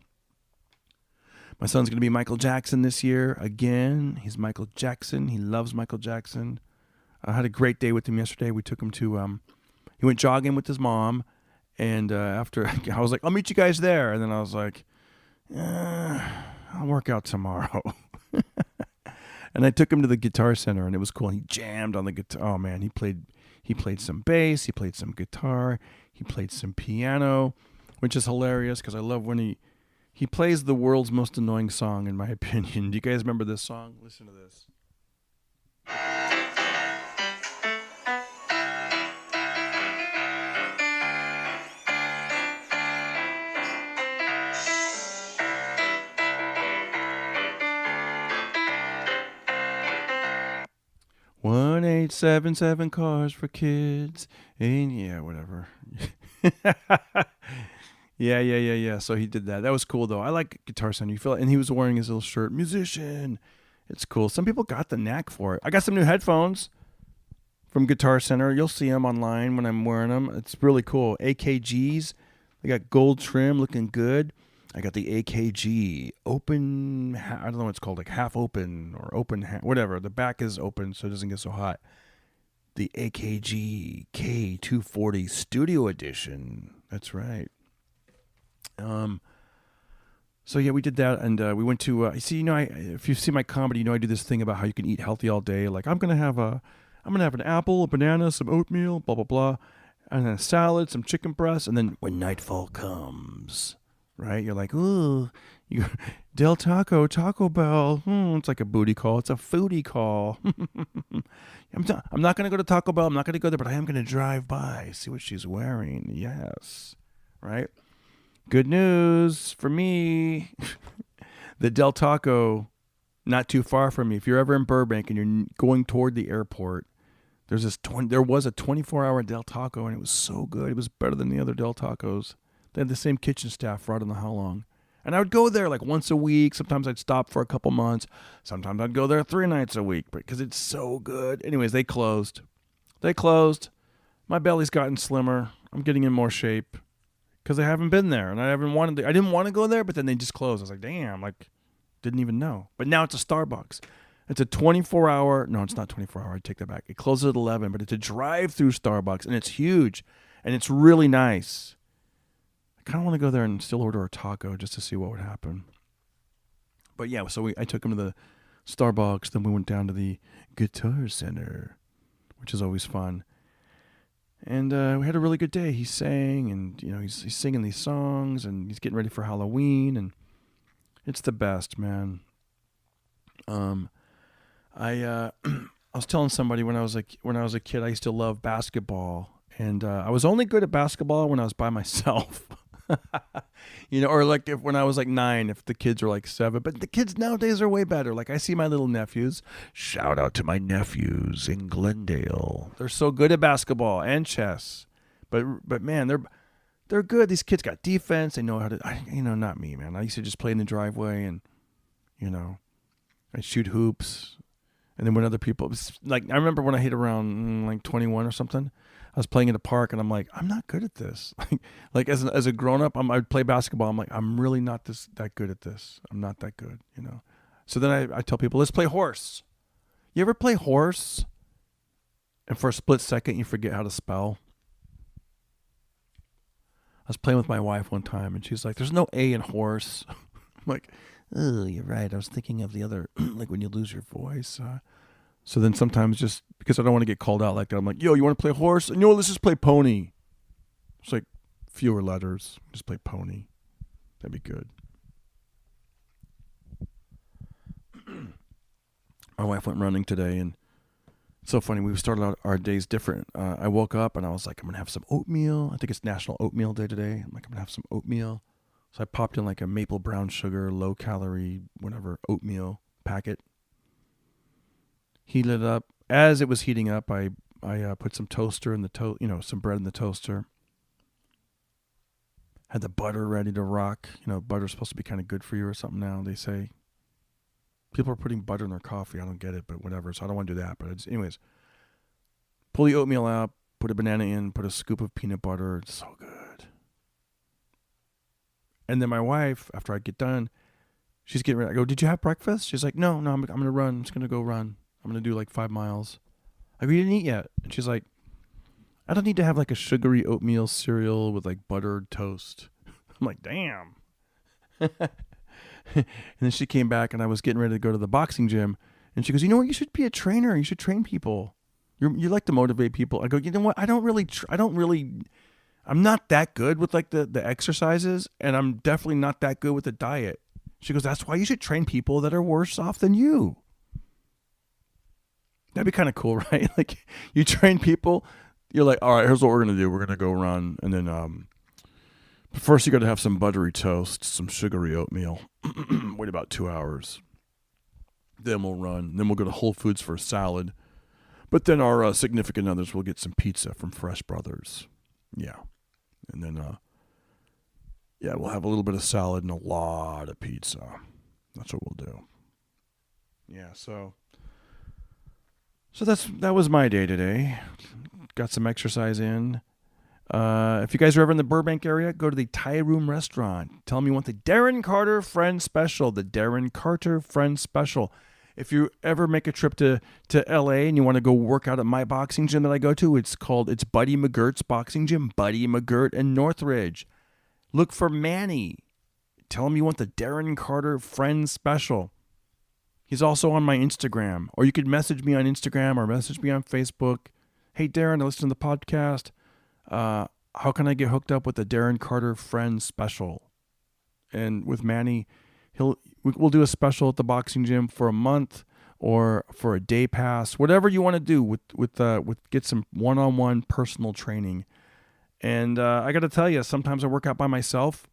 my son's going to be Michael Jackson this year again. He's Michael Jackson. He loves Michael Jackson. I had a great day with him yesterday. We took him to, he went jogging with his mom. And after, I was like, I'll meet you guys there. And then I was like, I'll work out tomorrow. And I took him to the Guitar Center, and it was cool. He jammed on the guitar. Oh, man, he played some bass. He played some guitar. He played some piano, which is hilarious because I love when he plays the world's most annoying song, in my opinion. Do you guys remember this song? Listen to this. 1877 cars for kids. And yeah, whatever. Yeah. So he did that. That was cool, though. I like Guitar Center. You feel it. And he was wearing his little shirt. Musician. It's cool. Some people got the knack for it. I got some new headphones from Guitar Center. You'll see them online when I'm wearing them. It's really cool. AKGs. They got gold trim, looking good. I got the AKG open, I don't know what it's called, like half open or open, whatever. The back is open so it doesn't get so hot. The AKG K240 Studio Edition. That's right. So yeah, we did that, and we went to, if you see my comedy, I do this thing about how you can eat healthy all day. Like I'm going to have an apple, a banana, some oatmeal, blah, blah, blah, and then a salad, some chicken breast, and then when nightfall comes, right? You're like, ooh, Del Taco, Taco Bell. It's like a booty call. It's a foodie call. I'm not going to go to Taco Bell. I'm not going to go there, but I am going to drive by, see what she's wearing. Yes. Right? Good news for me. The Del Taco, not too far from me. If you're ever in Burbank and you're going toward the airport, there was a 24-hour Del Taco, and it was so good. It was better than the other Del Tacos. They had the same kitchen staff for I don't know how long. And I would go there like once a week. Sometimes I'd stop for a couple months. Sometimes I'd go there 3 nights a week because it's so good. Anyways, they closed. My belly's gotten slimmer. I'm getting in more shape because I haven't been there. And I didn't want to go there, but then they just closed. I was like, damn, didn't even know. But now it's a Starbucks. It's a 24-hour. No, it's not 24-hour. I take that back. It closes at 11, but it's a drive-through Starbucks, and it's huge, and it's really nice. I kind of want to go there and still order a taco just to see what would happen. But yeah, so I took him to the Starbucks. Then we went down to the Guitar Center, which is always fun. And we had a really good day. He sang, and he's singing these songs, and he's getting ready for Halloween, and it's the best, man. I was telling somebody when I was a kid, I used to love basketball, and I was only good at basketball when I was by myself. Or like when I was like 9, if the kids were like 7. But the kids nowadays are way better. Like I see my little nephews. Shout out to my nephews in Glendale. They're so good at basketball and chess. But man, they're good. These kids got defense. They know how to. Not me, man. I used to just play in the driveway and I'd shoot hoops. And then when other people, like I remember when I hit around like 21 or something, I was playing in the park, and I'm like, I'm not good at this. Like as a grown up, I'd play basketball. I'm like, I'm really not that good at this. I'm not that good, So then I tell people, let's play horse. You ever play horse, and for a split second you forget how to spell? I was playing with my wife one time, and she's like, "There's no A in horse." I'm like, "Oh, you're right. I was thinking of the other, like when you lose your voice." So then sometimes just because I don't want to get called out like that, I'm like, yo, you want to play horse? No, let's just play pony. It's like, fewer letters. Just play pony. That'd be good. My wife went running today, and it's so funny. We started out our days different. I woke up and I was like, I'm gonna have some oatmeal. I think it's National Oatmeal Day today. I'm like, I'm gonna have some oatmeal. So I popped in like a maple brown sugar, low calorie, whatever oatmeal packet. Heated it up. As it was heating up, I put some toaster in the some bread in the toaster. Had the butter ready to rock. Butter's supposed to be kind of good for you or something now, they say. People are putting butter in their coffee. I don't get it, but whatever. So I don't want to do that. But anyways, pull the oatmeal out, put a banana in, put a scoop of peanut butter. It's so good. And then my wife, after I get done, she's getting ready. I go, did you have breakfast? She's like, no, I'm going to run. I'm just going to go run. I'm going to do like 5 miles. I go, you didn't eat yet? And she's like, I don't need to have like a sugary oatmeal cereal with like buttered toast. I'm like, damn. And then she came back and I was getting ready to go to the boxing gym. And she goes, you know what? You should be a trainer. You should train people. You like to motivate people. I go, you know what? I'm not that good with like the exercises, and I'm definitely not that good with the diet. She goes, that's why you should train people that are worse off than you. That'd be kind of cool, right? Like you train people, you're like, all right, here's what we're going to do. We're going to go run. And then, first you got to have some buttery toast, some sugary oatmeal. Wait about 2 hours. Then we'll run. Then we'll go to Whole Foods for a salad. But then our significant others will get some pizza from Fresh Brothers. Yeah. And then, we'll have a little bit of salad and a lot of pizza. That's what we'll do. Yeah, so that was my day today. Got some exercise in. If you guys are ever in the Burbank area, go to the Thai Room Restaurant. Tell them you want the Darren Carter Friend Special. The Darren Carter Friend Special. If you ever make a trip to LA and you want to go work out at my boxing gym that I go to, it's Buddy McGirt's Boxing Gym, Buddy McGirt in Northridge. Look for Manny. Tell him you want the Darren Carter Friend Special. He's also on my Instagram. Or you could message me on Instagram or message me on Facebook. Hey, Darren, I listen to the podcast. How can I get hooked up with the Darren Carter Friend Special? And with Manny, we'll do a special at the boxing gym for a month or for a day pass, whatever you want to do with get some one-on-one personal training. And I got to tell you, sometimes I work out by myself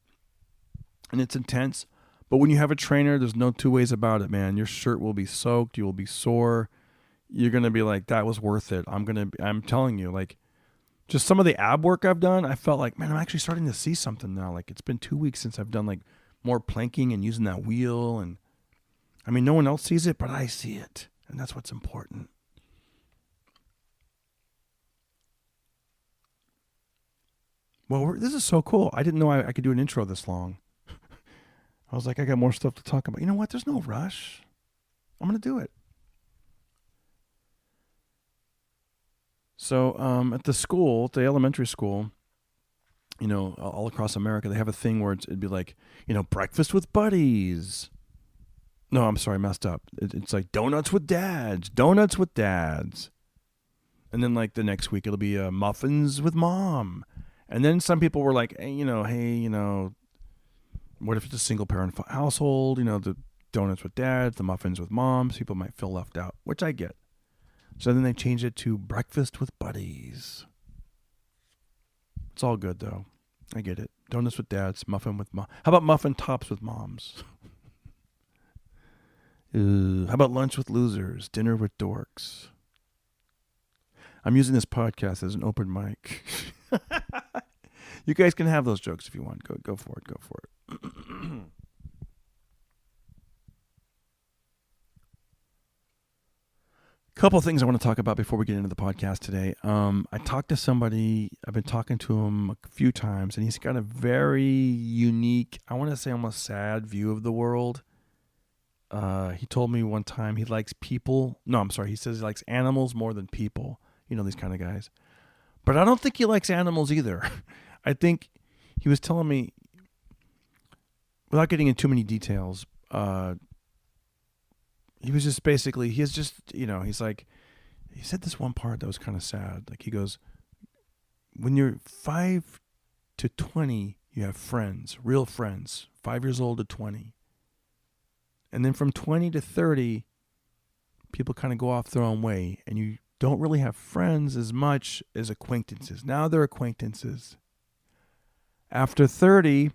and it's intense, but when you have a trainer, there's no two ways about it, man. Your shirt will be soaked, you will be sore. You're going to be like, that was worth it. I'm telling you, like, just some of the ab work I've done, I felt like, man, I'm actually starting to see something now. Like, it's been 2 weeks since I've done like more planking and using that wheel. And I mean, no one else sees it, but I see it. And that's what's important. Well, this is so cool. I didn't know I could do an intro this long. I was like, I got more stuff to talk about. You know what? There's no rush. I'm going to do it. So at the elementary school, all across America, they have a thing where it'd be like, breakfast with buddies. No, I'm sorry, messed up. It's like donuts with dads. And then like the next week, it'll be muffins with mom. And then some people were like, hey, what if it's a single parent household? The donuts with dads, the muffins with moms. People might feel left out, which I get. So then they changed it to breakfast with buddies. It's all good, though. I get it. Donuts with dads, muffin with mom. How about muffin tops with moms? How about lunch with losers, dinner with dorks? I'm using this podcast as an open mic. You guys can have those jokes if you want. Go for it. Couple things I want to talk about before we get into the podcast today. I talked to somebody. I've been talking to him a few times, and he's got a very unique, I want to say almost sad view of the world. He told me one time he likes people. No, I'm sorry. He says he likes animals more than people. These kind of guys. But I don't think he likes animals either. I think he was telling me, without getting into too many details, he was just basically, he's like, he said this one part that was kind of sad. Like he goes, when you're 5 to 20, you have friends, real friends, 5 years old to 20. And then from 20 to 30, people kind of go off their own way, and you don't really have friends as much as acquaintances. Now they're acquaintances. After 30,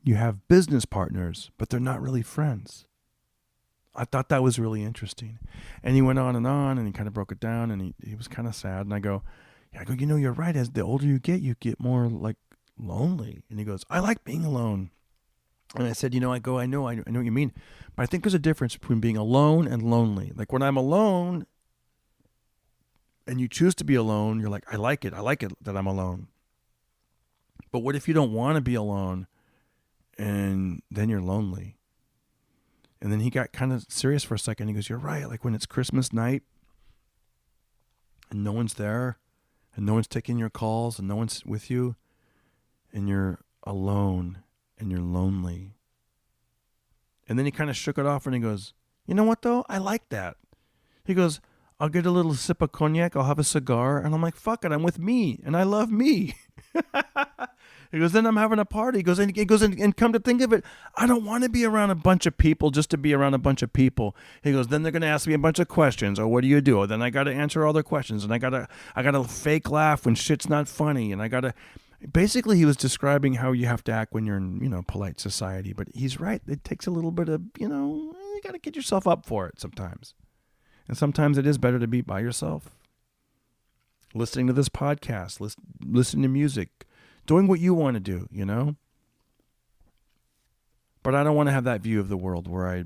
you have business partners, but they're not really friends. I thought that was really interesting. And he went on, and he kind of broke it down, and he was kind of sad. And I go, you're right. As the older you get more like lonely. And he goes, I like being alone. And I said, I know what you mean. But I think there's a difference between being alone and lonely. Like when I'm alone and you choose to be alone, you're like, I like it that I'm alone. But what if you don't want to be alone and then you're lonely? And then he got kind of serious for a second. He goes, you're right. Like when it's Christmas night and no one's there and no one's taking your calls and no one's with you and you're alone and you're lonely. And then he kind of shook it off and he goes, you know what though? I like that. He goes, I'll get a little sip of cognac. I'll have a cigar. And I'm like, fuck it. I'm with me. And I love me. He goes, then I'm having a party. He goes, and come to think of it, I don't want to be around a bunch of people just to be around a bunch of people. He goes, then they're going to ask me a bunch of questions. Or what do you do? Or then I got to answer all their questions. And I got to fake laugh when shit's not funny. And I got to, basically he was describing how you have to act when you're in, polite society. But he's right. It takes a little bit of, you got to get yourself up for it sometimes. And sometimes it is better to be by yourself. Listening to this podcast, listening to music, doing what you want to do, But I don't want to have that view of the world where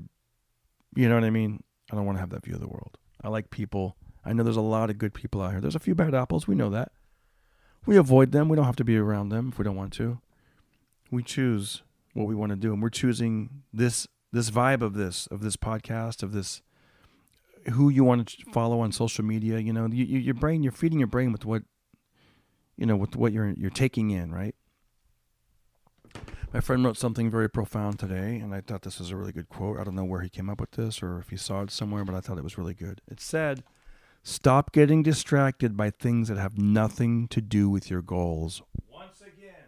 you know what I mean? I don't want to have that view of the world. I like people. I know there's a lot of good people out here. There's a few bad apples. We know that. We avoid them. We don't have to be around them if we don't want to. We choose what we want to do. And we're choosing this vibe of this podcast, of this, who you want to follow on social media. Your brain, you're feeding your brain with what, with what you're taking in, right? My friend wrote something very profound today, and I thought this was a really good quote. I don't know where he came up with this or if he saw it somewhere, but I thought it was really good. It said, stop getting distracted by things that have nothing to do with your goals. Once again,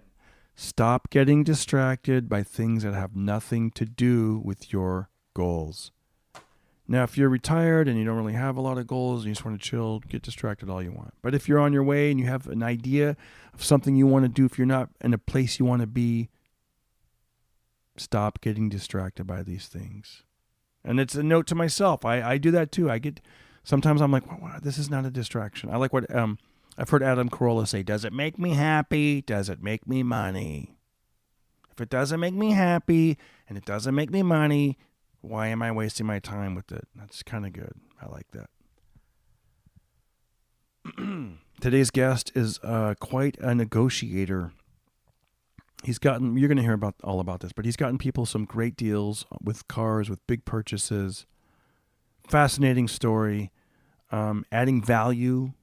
stop getting distracted by things that have nothing to do with your goals. Now, if you're retired and you don't really have a lot of goals and you just want to chill, get distracted all you want. But if you're on your way and you have an idea of something you want to do, if you're not in a place you want to be, stop getting distracted by these things. And it's a note to myself. I do that too. Sometimes I'm like, wow, this is not a distraction. I like what I've heard Adam Carolla say, does it make me happy? Does it make me money? If it doesn't make me happy and it doesn't make me money, why am I wasting my time with it? That's kind of good. I like that. Today's guest is quite a negotiator. You're going to hear all about this, but he's gotten people some great deals with cars, with big purchases. Fascinating story. Adding value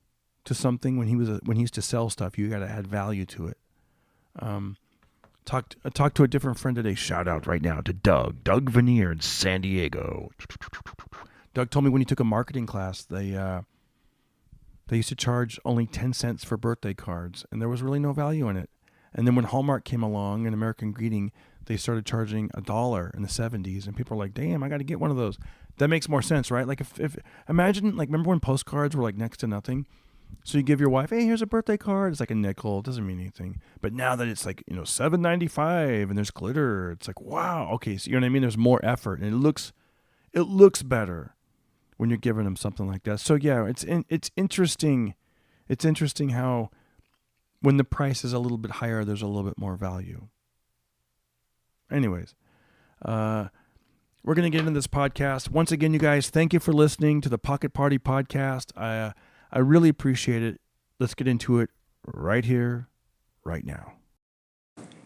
to something. When he used to sell stuff, you got to add value to it. Talked to a different friend today. Shout out right now to Doug Veneer in San Diego. Doug told me when he took a marketing class, they used to charge only 10 cents for birthday cards, and there was really no value in it. And then when Hallmark came along and American Greeting, they started charging $1 in the 70s, and people were like, damn, I got to get one of those. That makes more sense, right? Like if imagine, like, remember when postcards were like next to nothing? So you give your wife, hey, here's a birthday card. It's like a nickel. It doesn't mean anything. But now that it's like, $7.95 and there's glitter, it's like, wow. Okay, so you know what I mean? There's more effort, and it looks better when you're giving them something like that. So yeah, it's interesting. It's interesting how when the price is a little bit higher, there's a little bit more value. Anyways, we're going to get into this podcast. Once again, you guys, thank you for listening to the Pocket Party Podcast. I really appreciate it. Let's get into it right here, right now.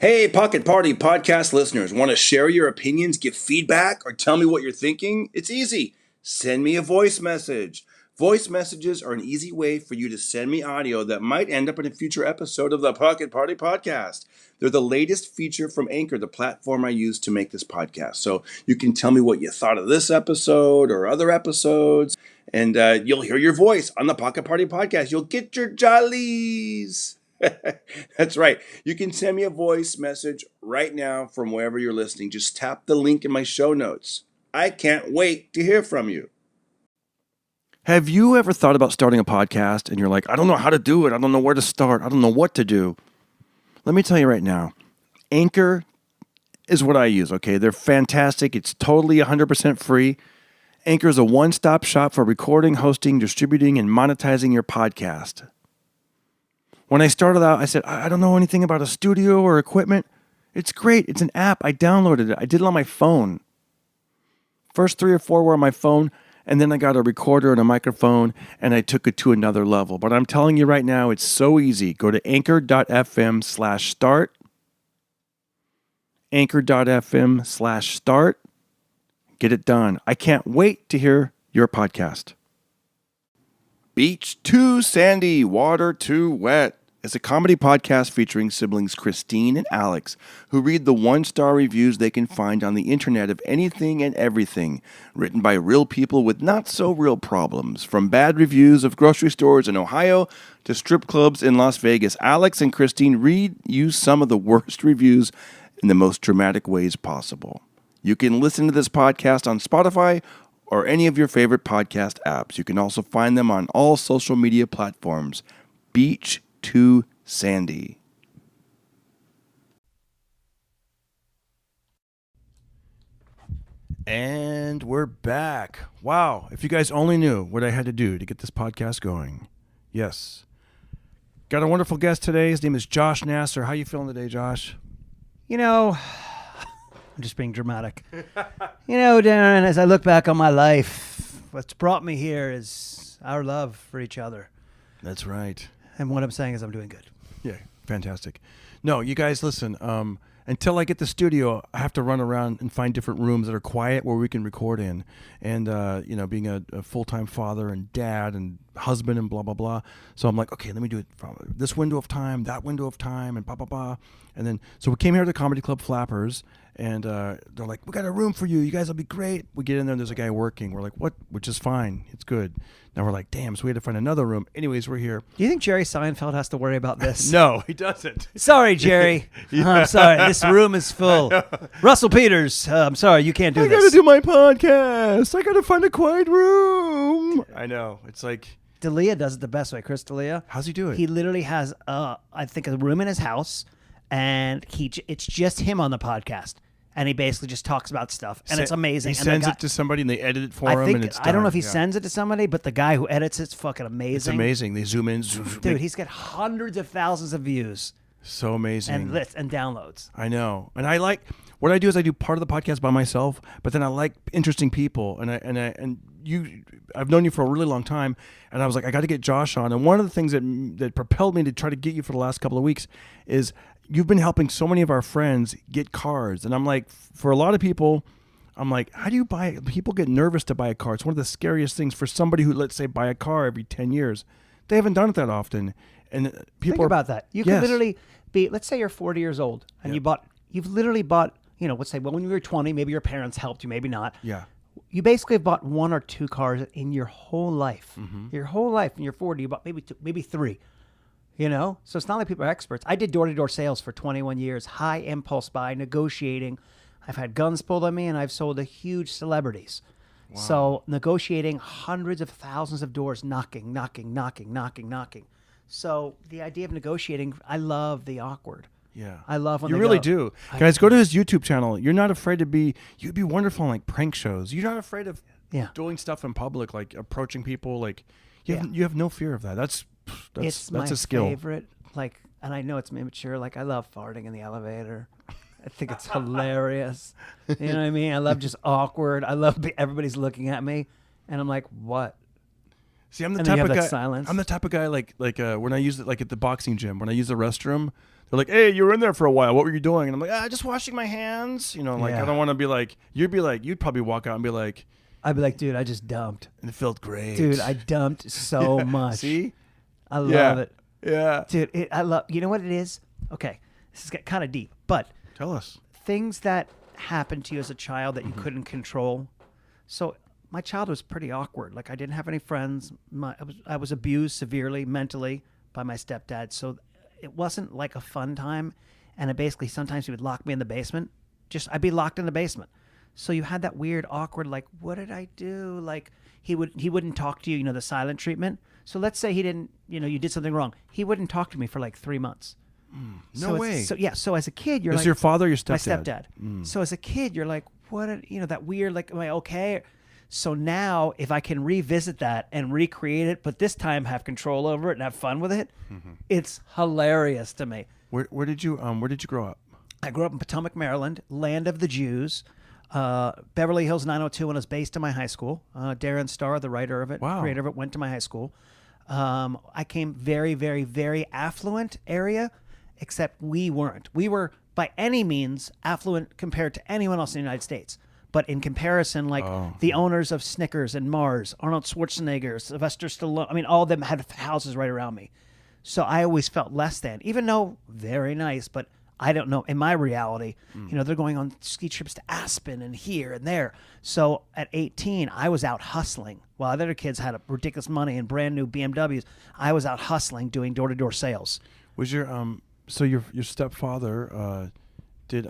Hey, Pocket Party Podcast listeners, want to share your opinions, give feedback, or tell me what you're thinking? It's easy. Send me a voice message. Voice messages are an easy way for you to send me audio that might end up in a future episode of the Pocket Party Podcast. They're the latest feature from Anchor, the platform I use to make this podcast. So you can tell me what you thought of this episode or other episodes, and you'll hear your voice on the Pocket Party Podcast. You'll get your jollies. That's right. You can send me a voice message right now from wherever you're listening. Just tap the link in my show notes. I can't wait to hear from you. Have you ever thought about starting a podcast and you're like, I don't know how to do it. I don't know where to start. I don't know what to do. Let me tell you right now, Anchor is what I use, okay? They're fantastic. It's totally 100% free. Anchor is a one-stop shop for recording, hosting, distributing, and monetizing your podcast. When I started out, I said, I don't know anything about a studio or equipment. It's great. It's an app. I downloaded it. I did it on my phone. First 3 or 4 were on my phone, and then I got a recorder and a microphone, and I took it to another level. But I'm telling you right now, it's so easy. Go to anchor.fm/start. Anchor.fm/start. Get it done. I can't wait to hear your podcast. Beach Too Sandy, Water Too Wet is a comedy podcast featuring siblings Christine and Alex, who read the 1-star reviews they can find on the internet of anything and everything, written by real people with not-so-real problems. From bad reviews of grocery stores in Ohio to strip clubs in Las Vegas, Alex and Christine read you some of the worst reviews in the most dramatic ways possible. You can listen to this podcast on Spotify or any of your favorite podcast apps. You can also find them on all social media platforms. Beach Too Sandy. And we're back. Wow, if you guys only knew what I had to do to get this podcast going. Yes. Got a wonderful guest today. His name is Josh Nasar. How you feeling today, Josh? You know, I'm just being dramatic. You know, Darren, as I look back on my life, what's brought me here is our love for each other. That's right. And what I'm saying is I'm doing good. Yeah, fantastic. No, you guys, listen. Until I get the studio, I have to run around and find different rooms that are quiet where we can record in. And, being a full-time father and dad and husband and blah, blah, blah. So I'm like, okay, let me do it from this window of time, that window of time, and blah, blah, blah. And then, so we came here to the Comedy Club Flappers, and they're like, we got a room for you. You guys will be great. We get in there, and there's a guy working. We're like, what? Which is fine. It's good. Now we're like, damn, so we had to find another room. Anyways, we're here. Do you think Jerry Seinfeld has to worry about this? No, he doesn't. Sorry, Jerry. I'm sorry. This room is full. Russell Peters, I'm sorry. You can't do this. I got to do my podcast. I got to find a quiet room. I know. It's like... D'Elia does it the best way. Chris D'Elia. How's he do it? He literally has, I think, a room in his house, and it's just him on the podcast. And he basically just talks about stuff, and it's amazing. He sends it to somebody, and they edit it for him, and it's done. I don't know if he sends it to somebody, but the guy who edits it's fucking amazing. It's amazing. They zoom in. Dude, he's got hundreds of thousands of views. So amazing. And lists and downloads. I know. And I like, what I do is I do part of the podcast by myself, but then I like interesting people. And I've known you for a really long time, and I was like, I got to get Josh on. And one of the things that propelled me to try to get you for the last couple of weeks is you've been helping so many of our friends get cars. And I'm like, for a lot of people, I'm like, how do you buy? People get nervous to buy a car. It's one of the scariest things for somebody who, let's say, buy a car every 10 years. They haven't done it that often. And people think about that. You could literally be, let's say you're 40 years old, and you've literally bought, let's say, well, when you were 20, maybe your parents helped you, maybe not. Yeah. You basically have bought 1 or 2 cars in your whole life. Mm-hmm. Your whole life, and you're 40, you bought maybe 2, maybe 3. So it's not like people are experts. I did door-to-door sales for 21 years, high impulse buy, negotiating. I've had guns pulled on me, and I've sold to huge celebrities. Wow. So negotiating hundreds of thousands of doors, knocking. So the idea of negotiating, I love the awkward. Yeah. I love when you they really go, do. Guys, go to his YouTube channel. You're not afraid to be, you'd be wonderful on like prank shows. You're not afraid of doing stuff in public, like approaching people. Like you have no fear of that. That's a skill. Favorite. Like, and I know it's immature. Like, I love farting in the elevator. I think it's hilarious. You know what I mean? I love just awkward. I love everybody's looking at me, and I'm like, what? See, I'm the type of guy. Silence. I'm the type of guy like when I use it, like at the boxing gym, when I use the restroom, they're like, "Hey, you were in there for a while. What were you doing?" And I'm like, "Just washing my hands." I don't want to be like. You'd probably walk out and be like, "I'd be like, dude, I just dumped, and it felt great, dude. I dumped so much. See, I love it, yeah, dude. I love. You know what it is? Okay, this is kind of deep, but tell us things that happened to you as a child that you couldn't control. So. My childhood was pretty awkward. Like, I didn't have any friends. I was abused severely mentally by my stepdad. So it wasn't like a fun time. And it basically, sometimes he would lock me in the basement. I'd be locked in the basement. So you had that weird, awkward, like, what did I do? Like, he wouldn't talk to you, the silent treatment. So let's say he didn't, you did something wrong. He wouldn't talk to me for like 3 months. No way. So as a kid, you're Is like, your father or your stepdad? My stepdad. So as a kid, you're like, that weird, like, am I okay? So now, if I can revisit that and recreate it, but this time have control over it and have fun with it, it's hilarious to me. Where did you grow up? I grew up in Potomac, Maryland, land of the Jews. Beverly Hills 902, and it was based in my high school. Darren Star, the writer of it, creator of it, went to my high school. I came very, very, very affluent area, except we weren't. We were by any means affluent compared to anyone else in the United States. But in comparison, like the owners of Snickers and Mars, Arnold Schwarzenegger, Sylvester Stallone, I mean, all of them had houses right around me. So I always felt less than, even though very nice, but I don't know. In my reality, they're going on ski trips to Aspen and here and there. So at 18, I was out hustling. While other kids had ridiculous money and brand new BMWs, I was out hustling doing door-to-door sales. Was your so your stepfather did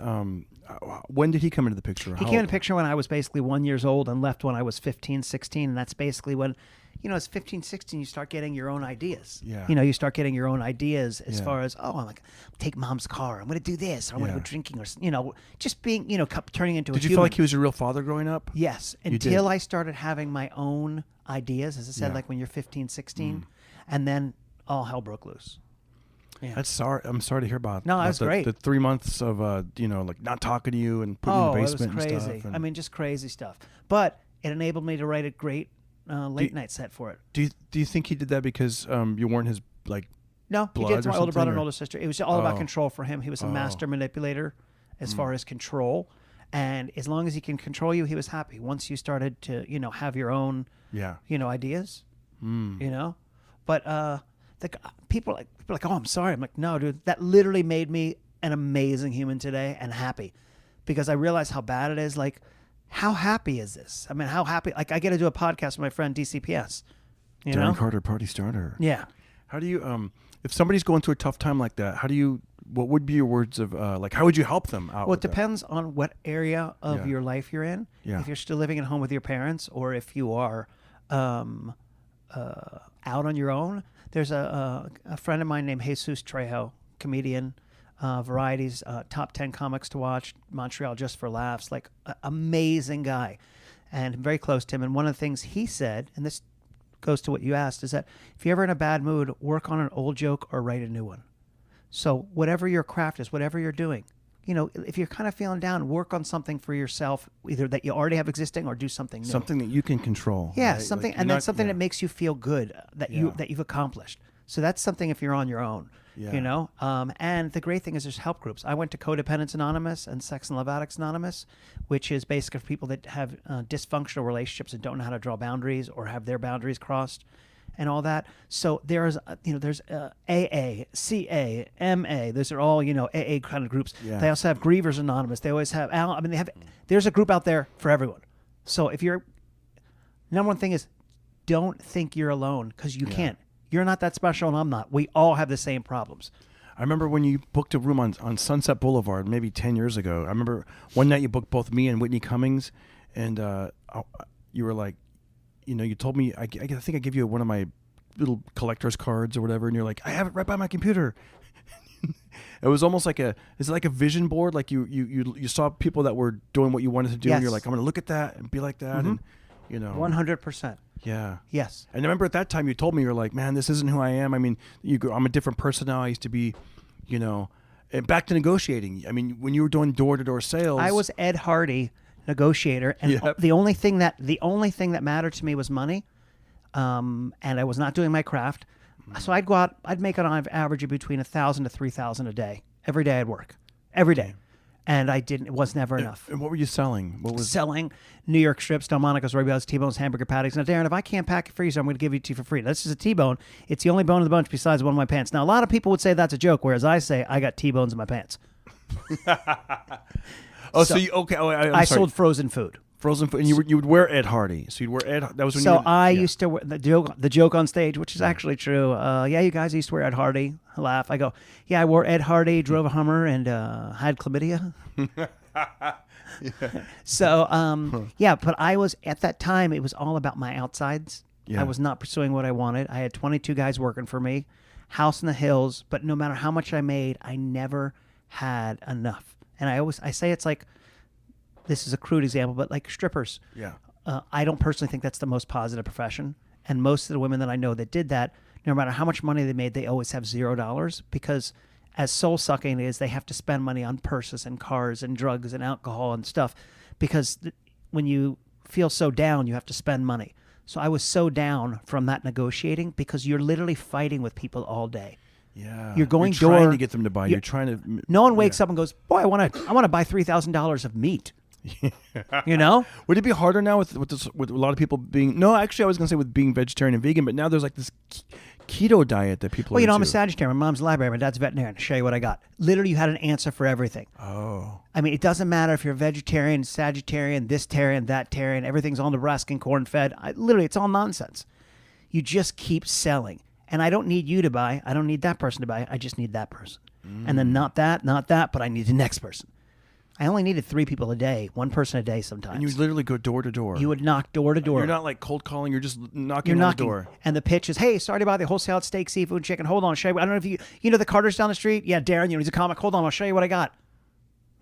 when did he come into the picture? He came into the picture when I was basically 1 year old and left when I was 15, 16. And that's basically when, it's 15, 16, you start getting your own ideas. Yeah. You start getting your own ideas as far as, I'm like, take mom's car. I'm going to do this. Or I'm going to go drinking or, just being, turning into a human. Did you feel like he was your real father growing up? Yes. Until I started having my own ideas, as I said, like when you're 15, 16. And then all hell broke loose. Yeah. I'm sorry to hear about. No, that was great. The 3 months of like not talking to you and putting you in the basement. It was crazy. And stuff. I mean, just crazy stuff. But it enabled me to write a great late night set for it. Do you think he did that because you weren't his like? No, he did. It's my older brother and older sister. It was all about control for him. He was a master manipulator as far as control, and as long as he can control you, he was happy. Once you started to have your own ideas, but people are like, oh, I'm sorry. I'm like, no, dude, that literally made me an amazing human today and happy, because I realized how bad it is. Like, how happy is this? I mean, how happy? Like, I get to do a podcast with my friend DCPS. Darren Carter, party starter. Yeah. How do you if somebody's going through a tough time like that? What would be your words of like? How would you help them out? Well, it depends on what area of your life you're in. Yeah. If you're still living at home with your parents, or if you are out on your own. There's a friend of mine named Jesus Trejo, comedian, Variety's top 10 comics to watch, Montreal Just for Laughs, like amazing guy, and I'm very close to him. And one of the things he said, and this goes to what you asked, is that if you're ever in a bad mood, work on an old joke or write a new one. So whatever your craft is, whatever you're doing, if you're kind of feeling down, work on something for yourself, either that you already have existing or do something new. Something that you can control. Yeah, right? something, like and then something that makes you feel good that you've accomplished. So that's something if you're on your own, and the great thing is there's help groups. I went to Codependence Anonymous and Sex and Love Addicts Anonymous, which is basically for people that have dysfunctional relationships and don't know how to draw boundaries or have their boundaries crossed and all that. So there's AA, CA, MA. Those are all, AA kind of groups. Yeah. They also have Grievers Anonymous. They always have, there's a group out there for everyone. So if number one thing is don't think you're alone, because you can't. You're not that special, and I'm not. We all have the same problems. I remember when you booked a room on Sunset Boulevard maybe 10 years ago. I remember one night you booked both me and Whitney Cummings, and you were like, you told me, I think I gave you one of my little collector's cards or whatever, and you're like, I have it right by my computer. It was almost like is it like a vision board? Like you saw people that were doing what you wanted to do, and you're like, I'm going to look at that and be like that, and 100%. Yeah. Yes. And I remember at that time you told me, you're like, man, this isn't who I am. I mean, I'm a different person now. I used to be, and back to negotiating. I mean, when you were doing door-to-door sales. I was Ed Hardy, negotiator, and the only thing that mattered to me was money, and I was not doing my craft. So I'd go out, I'd make on average between $1,000 to $3,000 a day. Every day I'd work. Every day. And it was never enough. And what were you selling? What was selling? New York strips, Delmonico's, Robios, T-bones, hamburger patties. Now, Darren, if I can't pack it for you, so I'm going to give it to you for free. This is a T-bone. It's the only bone in the bunch besides one of my pants. Now, a lot of people would say that's a joke, whereas I say I got T-bones in my pants. So you okay? Oh, I sold frozen food. Frozen food, and you would wear Ed Hardy. So you'd wear Ed. That was when So you. I used to wear the joke on stage, which is actually true. Yeah, you guys used to wear Ed Hardy. I laugh. I go, yeah, I wore Ed Hardy, drove a Hummer, and had chlamydia. So yeah, but I was at that time. It was all about my outsides. Yeah. I was not pursuing what I wanted. I had 22 guys working for me, house in the hills. But no matter how much I made, I never had enough. And I say it's like, this is a crude example, but like strippers. Yeah. I don't personally think that's the most positive profession. And most of the women that I know that did that, no matter how much money they made, they always have $0 because as soul sucking it is, they have to spend money on purses and cars and drugs and alcohol and stuff because when you feel so down, you have to spend money. So I was so down from that negotiating because you're literally fighting with people all day. Yeah. You're going trying door to get them to buy. You're trying to. No one wakes up and goes, boy, I want to buy $3,000 of meat. You know, would it be harder now with a lot of people being? No, actually, I was going to say with being vegetarian and vegan, but now there's like this keto diet that people. Well, you know, into. I'm a Sagittarian. My mom's a librarian. My dad's a veterinarian. I'll show you what I got. Literally, you had an answer for everything. Oh. I mean, it doesn't matter if you're vegetarian, Sagittarian, this Tarian, that Tarian. Everything's all Nebraskan corn fed. Literally, it's all nonsense. You just keep selling, and I don't need you to buy. I don't need that person to buy. I just need that person, and then not that, but I need the next person. I only needed 3 people a day, 1 person a day sometimes. And you would literally go door to door. You would knock door to door. You're not like cold calling. You're just knocking on the door. And the pitch is, hey, sorry to buy the whole salad, steak, seafood, chicken. Hold on, I'll show you. I don't know if you know the Carter's down the street. Yeah, Darren, he's a comic. Hold on, I'll show you what I got.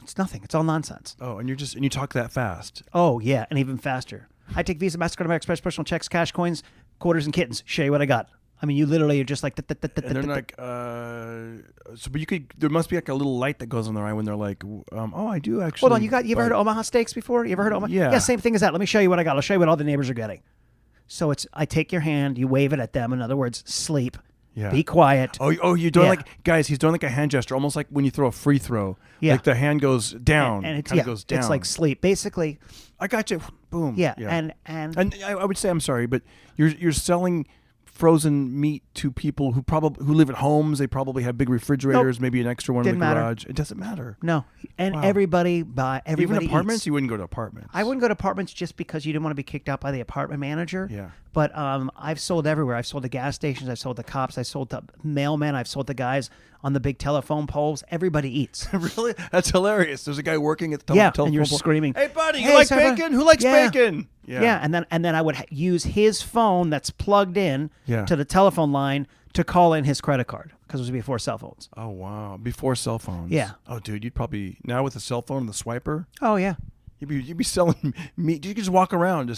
It's nothing. It's all nonsense. Oh, and you talk that fast. Oh yeah, and even faster. I take Visa, MasterCard, American Express, personal checks, cash, coins, quarters, and kittens. Show you what I got. I mean, you literally are just like. And they're like, but there must be like a little light that goes on their eye when they're like, oh, I do actually. Hold on, you ever heard of Omaha Steaks before? You ever heard of Omaha? Yeah. Yeah, same thing as that. Let me show you what I got. I'll show you what all the neighbors are getting. So I take your hand, you wave it at them. In other words, sleep. Yeah. Be quiet. Oh, you're doing guys, he's doing like a hand gesture, almost like when you throw a free throw. Yeah. Like the hand goes down. And it goes down. It's like sleep. Basically. I got you. Boom. Yeah. And And I would say, I'm sorry, but you're selling frozen meat to people who live at homes. They probably have big refrigerators, maybe an extra one in the garage. It doesn't matter. No. And Wow. everybody Even apartments, eats. you wouldn't go to apartments. I wouldn't go to apartments just because you didn't want to be kicked out by the apartment manager. Yeah. But I've sold everywhere. I've sold to gas stations. I've sold to cops. I've sold to mailmen. I've sold to guys on the big telephone poles. Everybody eats. Really? That's hilarious. There's a guy working at the telephone and you're pole. screaming, Hey, buddy, you "Hey, like sorry, bacon? Who likes Yeah. bacon? Yeah. And then I would use his phone that's plugged in to the telephone line to call in his credit card because it was before cell phones. Oh, wow. Before cell phones. Yeah. Oh, dude, you'd probably, now with the cell phone and the swiper, Oh, yeah. you'd be selling meat. You could just walk around,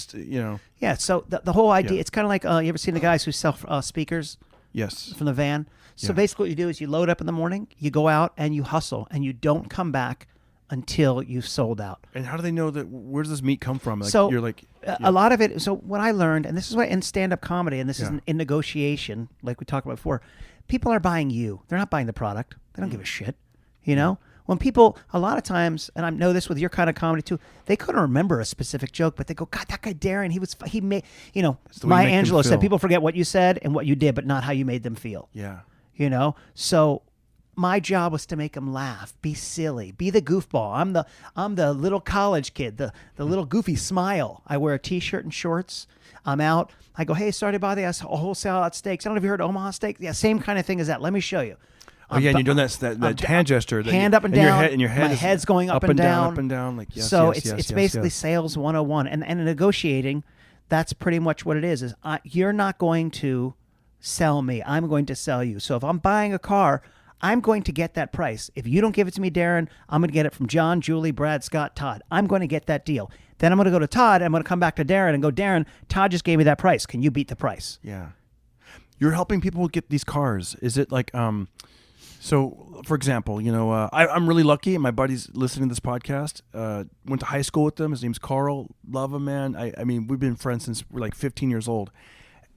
Yeah, so the whole idea, it's kind of like, you ever seen the guys who sell speakers Yes. from the van? So Yeah. basically what you do is you load up in the morning, you go out and you hustle, and you don't come back until you've sold out. And how do they know that? Where does this meat come from? Like, So you're like, a lot of it. So what I learned, and this is what in stand-up comedy, and this is in negotiation, like we talked about before, people are buying you. They're not buying the product. They don't give a shit. You know, when people a lot of times, and I know this with your kind of comedy too, they couldn't remember a specific joke, but they go, God, that guy Darren, he made. You know, the way you Maya make them Angelou said, feel. people forget what you said and what you did, but not how you made them feel. yeah. You know, so my job was to make them laugh, be silly, be the goofball. I'm the little college kid, the little goofy smile. I wear a t-shirt and shorts. I'm out. I go, hey, sorry to bother you. I saw a whole salad at steaks. I don't know if you heard Omaha steak. Yeah, same kind of thing as that. Let me show you. Oh, yeah, and you're doing that hand gesture. Hand up and down. And your head My is head's going up and down. Up and down. Like, yes, so yes, it's yes, basically yes. sales 101. And in negotiating, that's pretty much what it is you're not going to sell me. I'm going to sell you. So if I'm buying a car, I'm going to get that price. If you don't give it to me, Darren, I'm going to get it from John, Julie, Brad, Scott, Todd. I'm going to get that deal. Then I'm going to go to Todd. I'm going to come back to Darren and go, Darren, Todd just gave me that price. Can you beat the price? Yeah. You're helping people get these cars. Is it like, so for example, I'm really lucky and my buddy's listening to this podcast, went to high school with them. His name's Carl. Love him, man. I mean, we've been friends since we're like 15 years old.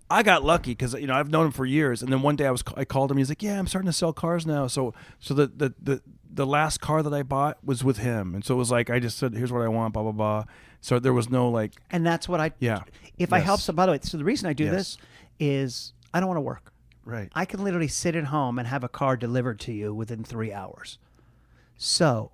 I got lucky because I've known him for years, and then one day I called him. He's like, "Yeah, I'm starting to sell cars now." So the last car that I bought was with him, and so it was like I just said, "Here's what I want," blah blah blah. So there was no like, and that's what I If I help some, by the way, so the reason I do this is I don't want to work. Right. I can literally sit at home and have a car delivered to you within 3 hours. So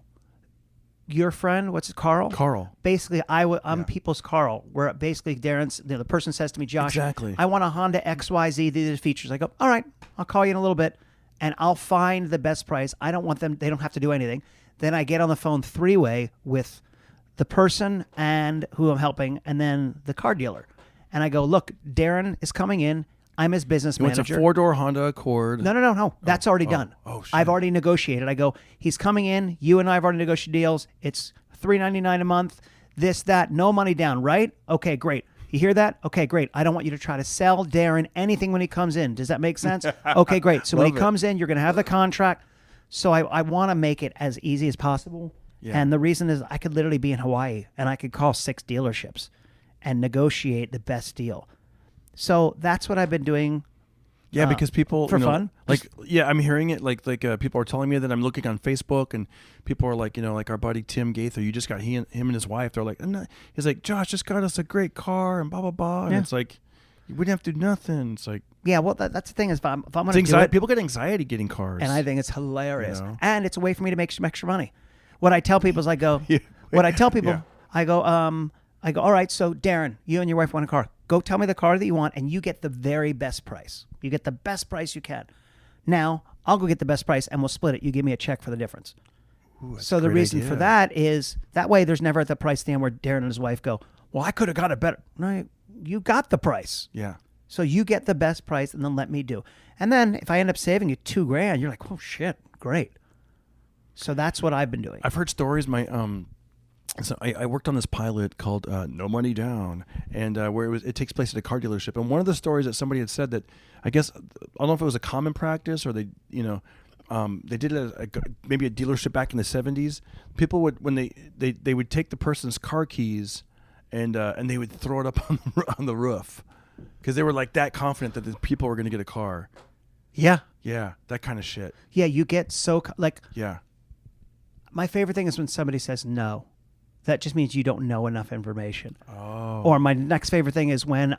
your friend, what's it, Carl? Carl. Basically, I'm people's Carl, where basically Darren's, the person says to me, Josh, Exactly. I want a Honda XYZ, these are the features. I go, all right, I'll call you in a little bit, and I'll find the best price. I don't want them, they don't have to do anything. Then I get on the phone three-way with the person and who I'm helping, and then the car dealer. And I go, look, Darren is coming in. I'm his business It's manager. a 4-door Honda Accord. No. That's already done. Oh, shit. I've already negotiated. I go, he's coming in. You and I have already negotiated deals. It's $399 a month. This, that, no money down, right? Okay, great. You hear that? Okay, great. I don't want you to try to sell Darren anything when he comes in. Does that make sense? Okay, great. So when he comes in, you're going to have the contract. So I want to make it as easy as possible. Yeah. And the reason is I could literally be in Hawaii and I could call 6 dealerships and negotiate the best deal. So that's what I've been doing. Yeah, because people for fun. Like, yeah, I'm hearing it. Like people are telling me that I'm looking on Facebook, and people are like, like our buddy Tim Gaither. You just got him and his wife. They're like, he's like, Josh just got us a great car and blah blah blah. And it's like, you wouldn't have to do nothing. It's like, yeah, well, that's the thing is, if I'm going to do it, people get anxiety getting cars, and I think it's hilarious, and it's a way for me to make some extra money. What I tell people is, I go, I go, all right, so Darren, you and your wife want a car. Go tell me the car that you want, and you get the very best price. You get the best price you can. Now, I'll go get the best price, and we'll split it. You give me a check for the difference. Ooh, so the reason for that is, that way there's never at the price stand where Darren and his wife go, well, I could have got a better. No, you got the price. Yeah. So you get the best price, and then let me do. And then if I end up saving you $2,000, you're like, oh, shit, great. So that's what I've been doing. I've heard stories. So I worked on this pilot called No Money Down, and where it takes place at a car dealership. And one of the stories that somebody had said that, I guess, I don't know if it was a common practice or they did it at maybe a dealership back in the 70s. People would, when they would take the person's car keys and they would throw it up on the roof because they were like that confident that the people were going to get a car. Yeah. Yeah, that kind of shit. Yeah, you get so, Yeah. My favorite thing is when somebody says no. That just means you don't know enough information. Oh. Or my next favorite thing is when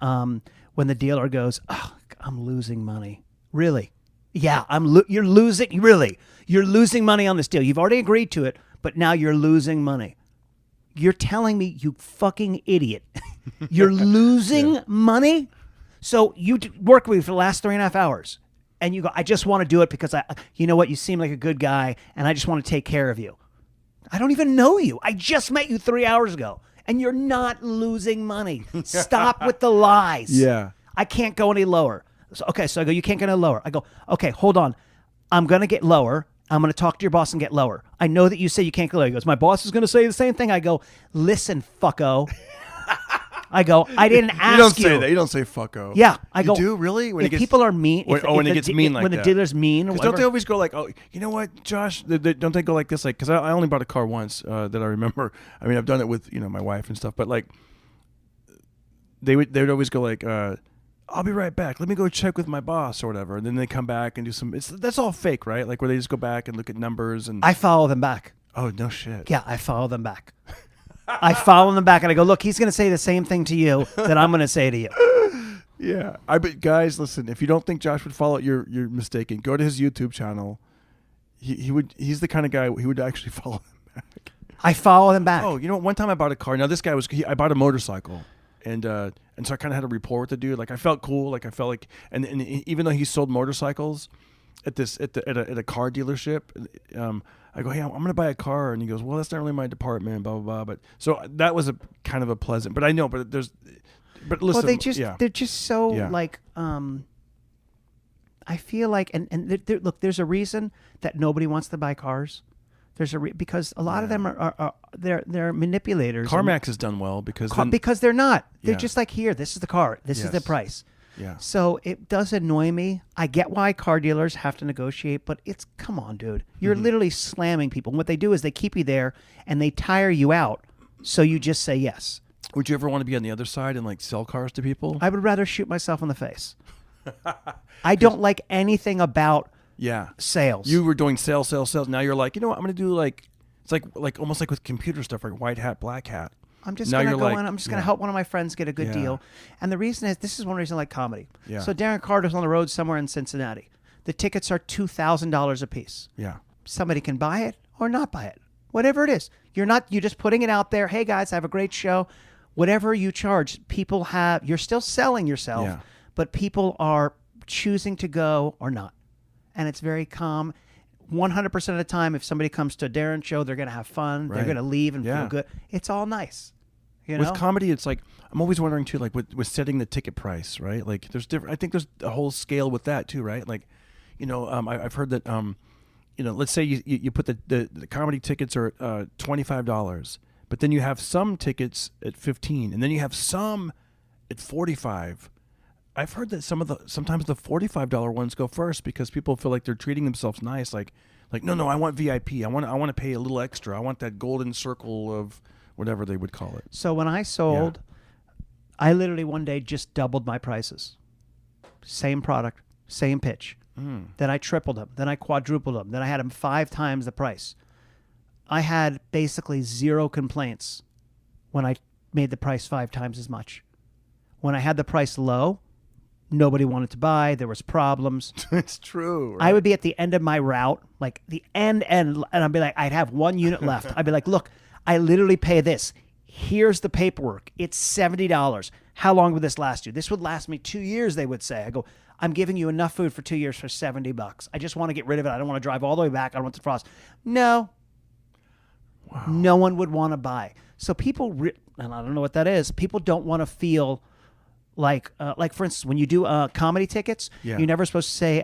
the dealer goes, oh, I'm losing money. Really? Yeah, you're losing. Really? You're losing money on this deal. You've already agreed to it, but now you're losing money. You're telling me, you fucking idiot, you're losing money? So you work with me for the last 3.5 hours, and you go, I just want to do it because you know what? You seem like a good guy, and I just want to take care of you. I don't even know you. I just met you 3 hours ago, and you're not losing money. Stop with the lies. Yeah. I can't go any lower. So I go, you can't get any lower. I go, okay, hold on. I'm going to get lower. I'm going to talk to your boss and get lower. I know that you say you can't go lower. He goes, my boss is going to say the same thing. I go, listen, fucko. I go, I didn't ask you. You don't say that. You don't say fucko. Yeah. I go, you do? Really? When people are mean. When it gets mean like that. When the dealer's mean. Because don't they always go like, oh, you know what, Josh? Don't they go like this? Like, because I only bought a car once that I remember. I mean, I've done it with, my wife and stuff. But like, they would always go like, I'll be right back. Let me go check with my boss or whatever. And then they come back and do some, that's all fake, right? Like where they just go back and look at numbers. And I follow them back. Oh, no shit. Yeah, I follow them back. I follow them back and I go, look, he's going to say the same thing to you that I'm going to say to you. Yeah. But guys, listen, if you don't think Josh would follow, you're mistaken. Go to his YouTube channel. He's the kind of guy, he would actually follow them back. I follow them back. Oh, one time I bought a car. Now this guy I bought a motorcycle. And so I kind of had a rapport with the dude. Like I felt cool. Like I felt like, and even though he sold motorcycles at a car dealership, I go, hey, I'm going to buy a car. And he goes, well, that's not really my department, blah, blah, blah. But so that was a kind of a pleasant, but I know, but listen. Well, they're just so like, I feel like, and look, there's a reason that nobody wants to buy cars. There's because a lot of them are they're manipulators. CarMax has done well because they're not. They're just like, here, this is the car. This is the price. Yeah. So it does annoy me. I get why car dealers have to negotiate, but come on, dude. You're literally slamming people. And what they do is they keep you there and they tire you out. So you just say yes. Would you ever want to be on the other side and like sell cars to people? I would rather shoot myself in the face. I don't like anything about sales. You were doing sales. Now you're like, you know what? I'm going to do like, it's like almost like with computer stuff, like white hat, black hat. I'm just going to go in. I'm just going to help one of my friends get a good deal. And the reason is, this is one reason I like comedy. Yeah. So Darren Carter's on the road somewhere in Cincinnati. The tickets are $2,000 a piece. Yeah. Somebody can buy it or not buy it. Whatever it is. You're just putting it out there. Hey guys, I have a great show. Whatever you charge, you're still selling yourself, but people are choosing to go or not. And it's very calm. 100% of the time, if somebody comes to a Darren show, they're going to have fun. They're going to leave and feel good. It's all nice. You know? With comedy, it's like, I'm always wondering too, like with setting the ticket price, right? Like there's different, I think there's a whole scale with that too, right? Like, I've heard that, let's say you put the comedy tickets are $25, but then you have some tickets at $15, and then you have some at $45. I've heard that sometimes the $45 ones go first because people feel like they're treating themselves nice. Like no, I want VIP. I want to pay a little extra. I want that golden circle of whatever they would call it. So when I sold, I literally one day just doubled my prices. Same product, same pitch. Then I tripled them. Then I quadrupled them. Then I had them 5 times the price. I had basically 0 complaints when I made the price 5 times as much. When I had the price low, nobody wanted to buy. There was problems. It's true. Right? I would be at the end of my route, like the end, and I'd be like, I'd have 1 unit left. I'd be like, look, I literally pay this. Here's the paperwork. It's $70. How long would this last you? This would last me 2 years, they would say. I go, I'm giving you enough food for 2 years for $70. I just want to get rid of it. I don't want to drive all the way back. I don't want the frost. No. Wow. No one would want to buy. So people, and I don't know what that is, people don't want to feel like for instance, when you do comedy tickets, you're never supposed to say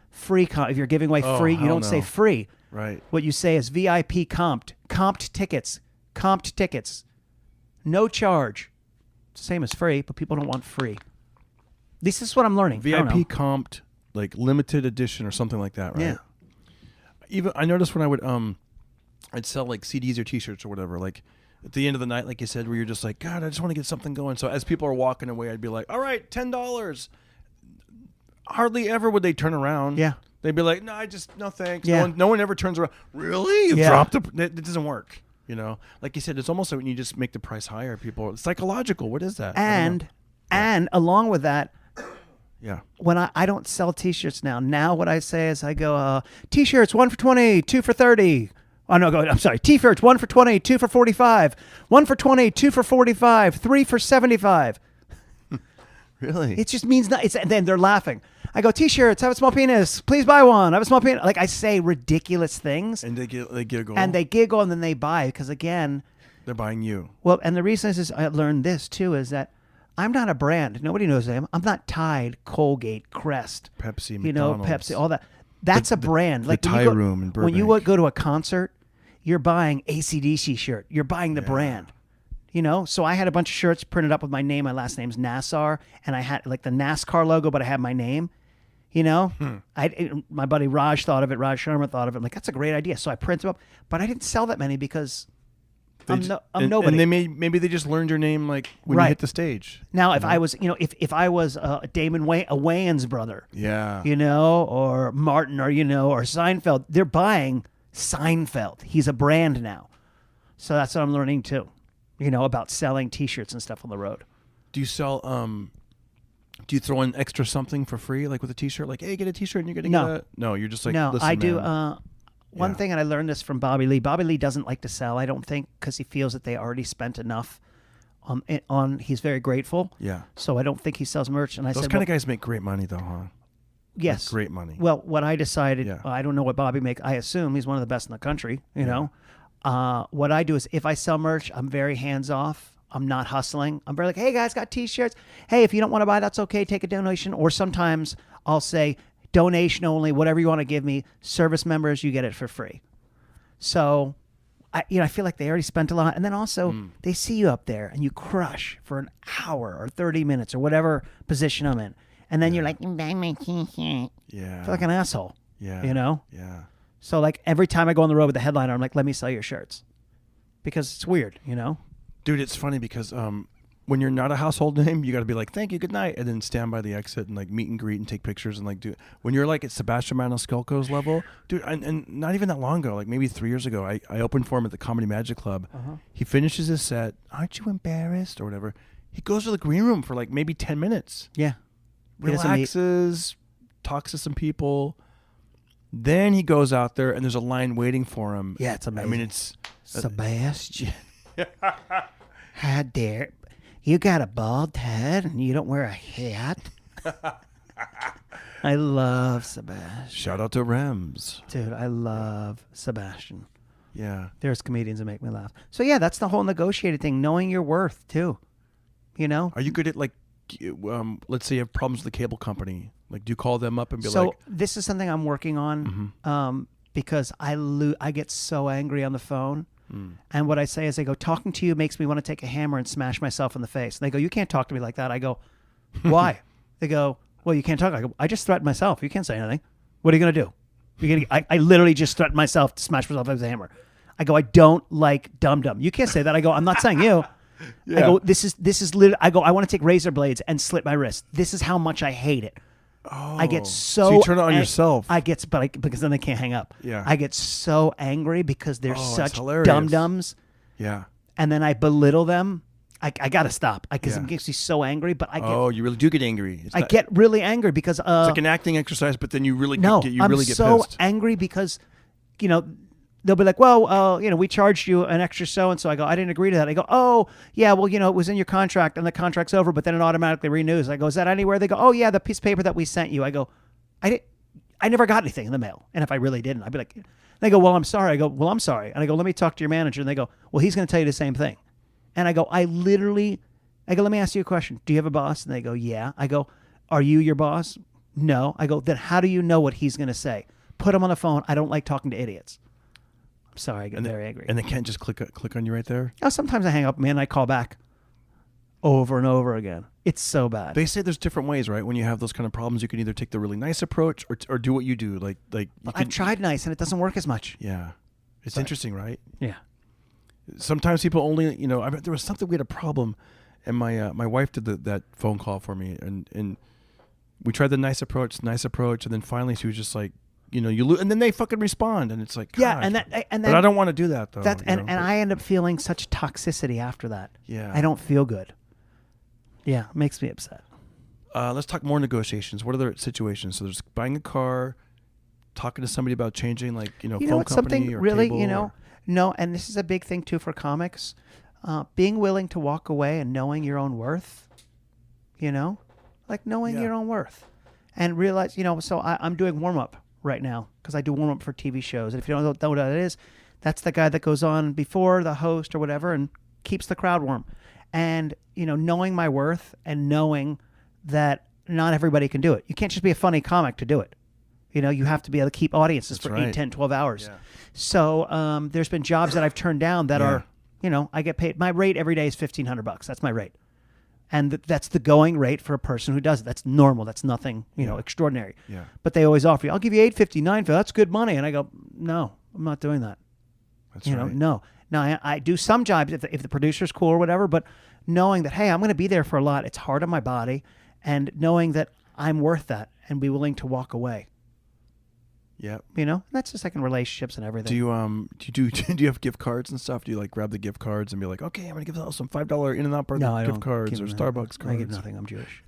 free. If you're giving away free, you don't say free. Right. What you say is VIP comped tickets. No charge. Same as free, but people don't want free. This is what I'm learning. VIP comped, like limited edition or something like that, right? Yeah. Even I noticed when I would I'd sell like CDs or T-shirts or whatever, like at the end of the night, like you said, where you're just like, God, I just want to get something going. So as people are walking away, I'd be like, all right, $10. Hardly ever would they turn around. Yeah. They'd be like, no thanks. Yeah. No one ever turns around. Really? You dropped it doesn't work. You know, like you said, it's almost like when you just make the price higher, people, it's psychological. What is that? And along with that, when I don't sell T-shirts now what I say is I go, T-shirts 1 for $20, 2 for $30. Oh no, I'm sorry. T-shirts 1 for $20, 2 for $45, 1 for $20, 2 for $45, 3 for $75. Really? It just means not. And then they're laughing. I go, T-shirts, have a small penis. Please buy one. I have a small penis. Like I say ridiculous things. And they giggle. And they giggle and then they buy because again, they're buying you. Well, and the reason is I learned this too is that I'm not a brand. Nobody knows I am. I'm not Tide, Colgate, Crest, Pepsi, McDonald's. Pepsi, all that. That's a brand. Like the Thai Room in Burbank. When you go to a concert, you're buying AC/DC shirt. You're buying the brand. You know, so I had a bunch of shirts printed up with my name. My last name's Nasar, and I had like the NASCAR logo, but I had my name. You know, my buddy Raj thought of it. Raj Sharma thought of it. I'm like, that's a great idea. So I printed them up, but I didn't sell that many because I'm nobody. And maybe they just learned your name like when you hit the stage. Now, if I was, if I was Damon Wayans' brother, or Martin, or or Seinfeld, they're buying Seinfeld. He's a brand now, so that's what I'm learning too. About selling T-shirts and stuff on the road. Do you sell? Do you throw in extra something for free, like with a T-shirt? Like, hey, get a T-shirt and you're gonna get a... No, you're just like, no. Listen, I do. Man. One thing, and I learned this from Bobby Lee. Bobby Lee doesn't like to sell, I don't think, because he feels that they already spent enough. He's very grateful. Yeah. So I don't think he sells merch. And I Those said, kind of guys make great money, though, huh? Yes. Like great money. Well, what I decided, I don't know what Bobby makes. I assume he's one of the best in the country. You know. What I do is, if I sell merch, I'm very hands off. I'm not hustling. I'm very like, hey guys, got T-shirts. Hey, if you don't want to buy, that's okay. Take a donation. Or sometimes I'll say donation only, whatever you want to give me. Service members, you get it for free. So, I feel like they already spent a lot. And then also they see you up there and you crush for an hour or 30 minutes or whatever position I'm in. And then you're like, buy my T-shirt. Yeah. I feel like an asshole. Yeah. Yeah. So like every time I go on the road with the headliner, I'm like, let me sell your shirts. Because it's weird, Dude, it's funny because when you're not a household name, you got to be like, thank you, good night, and then stand by the exit and like meet and greet and take pictures and like do. When you're like at Sebastian Maniscalco's level, dude, and not even that long ago, like maybe 3 years ago, I opened for him at the Comedy Magic Club. He finishes his set. Aren't you embarrassed or whatever? He goes to the green room for like maybe 10 minutes. Yeah. Relaxes, talks to some people. Then he goes out there and there's a line waiting for him. Yeah, it's amazing. I mean, it's Sebastian. How dare you got a bald head and you don't wear a hat? I love Sebastian. Shout out to Rems. Dude, I love Sebastian. Yeah. There's comedians that make me laugh. So yeah, that's the whole negotiated thing, knowing your worth too. You know? Are you good at like, let's say you have problems with the cable company? Like, do you call them up and be so like? This is something I'm working on because I get so angry on the phone. And what I say is I go, talking to you makes me want to take a hammer and smash myself in the face. And they go, you can't talk to me like that. I go, why? They go, well, you can't talk. I go, I just threatened myself. You can't say anything. What are you going to do? I literally just threatened myself to smash myself with a hammer. I go, I don't like dum-dum. You can't say that. I go, I'm not saying you. Yeah. I go, this is literally, I go, I want to take razor blades and slit my wrist. This is how much I hate it. Oh. I get so you turn it on yourself. Because then they can't hang up. Yeah. I get so angry because they're such hilarious. dum-dums. Yeah. And then I belittle them. I got to stop because it makes me so angry. But I get, you really do get angry. I get really angry because it's like an acting exercise, but then you really I'm get so pissed. angry because, you know, they'll be like, well, you know, we charged you an extra so-and-so. I go, I didn't agree to that. I go, oh, yeah, well, you know, it was in your contract and the contract's over, but then it automatically renews. I go, is that anywhere? They go, oh, yeah, the piece of paper that we sent you. I go, I never got anything in the mail. And if I really didn't, I'd be like, they go, well, I'm sorry. I go, well, I'm sorry. And I go, let me talk to your manager. And they go, well, he's going to tell you the same thing. And I go, I go, let me ask you a question. Do you have a boss? And they go, yeah. I go, are you your boss? No. I go, then how do you know what he's going to say? Put him on the phone. I don't like talking to idiots. I'm sorry. I get very angry. And they can't just click on you right there? Oh, sometimes I hang up, man, and I call back over and over again. It's so bad. They say there's different ways, right? When you have those kind of problems, you can either take the really nice approach or do what you do. I've tried nice, and it doesn't work as much. Yeah. It's interesting, right? Yeah. Sometimes people only, you know, there was something, we had a problem, and my wife did that phone call for me, and we tried the nice approach, and then finally she was just like, you know, and then they fucking respond, and it's like, gosh, yeah, but I don't want to do that though. And I end up feeling such toxicity after that. Yeah, I don't feel good. Yeah, it makes me upset. Let's talk more negotiations. What other situations? So there's buying a car, talking to somebody about changing, like, you know, phone company something or really, cable, you know, no, and this is a big thing too for comics. Being willing to walk away and knowing your own worth, you know, like knowing your own worth, and realize, you know. So I'm doing warm up right now because I do warm up for TV shows. And if you don't know what that is, that's the guy that goes on before the host or whatever and keeps the crowd warm. And, you know, knowing my worth and knowing that not everybody can do it. You can't just be a funny comic to do it. You know, you have to be able to keep audiences for 8, 10, 12 hours. Yeah. So there's been jobs that I've turned down that are, you know, I get paid. My rate every day is $1,500. That's my rate. And that's the going rate for a person who does it. That's normal. That's nothing, you know, extraordinary. Yeah. But they always offer you, I'll give you $8.50, $9.50. That's good money. And I go, no, I'm not doing that. That's you know, no. Now I do some jobs if the producer's cool or whatever. But knowing that, hey, I'm going to be there for a lot. It's hard on my body, and knowing that I'm worth that and be willing to walk away. Yeah. You know, that's just like in relationships and everything. Do you have gift cards and stuff? Do you like grab the gift cards and be like, okay, I'm going to give out some $5 In-N-Out Burger gift cards or Starbucks cards? I give nothing. I'm Jewish.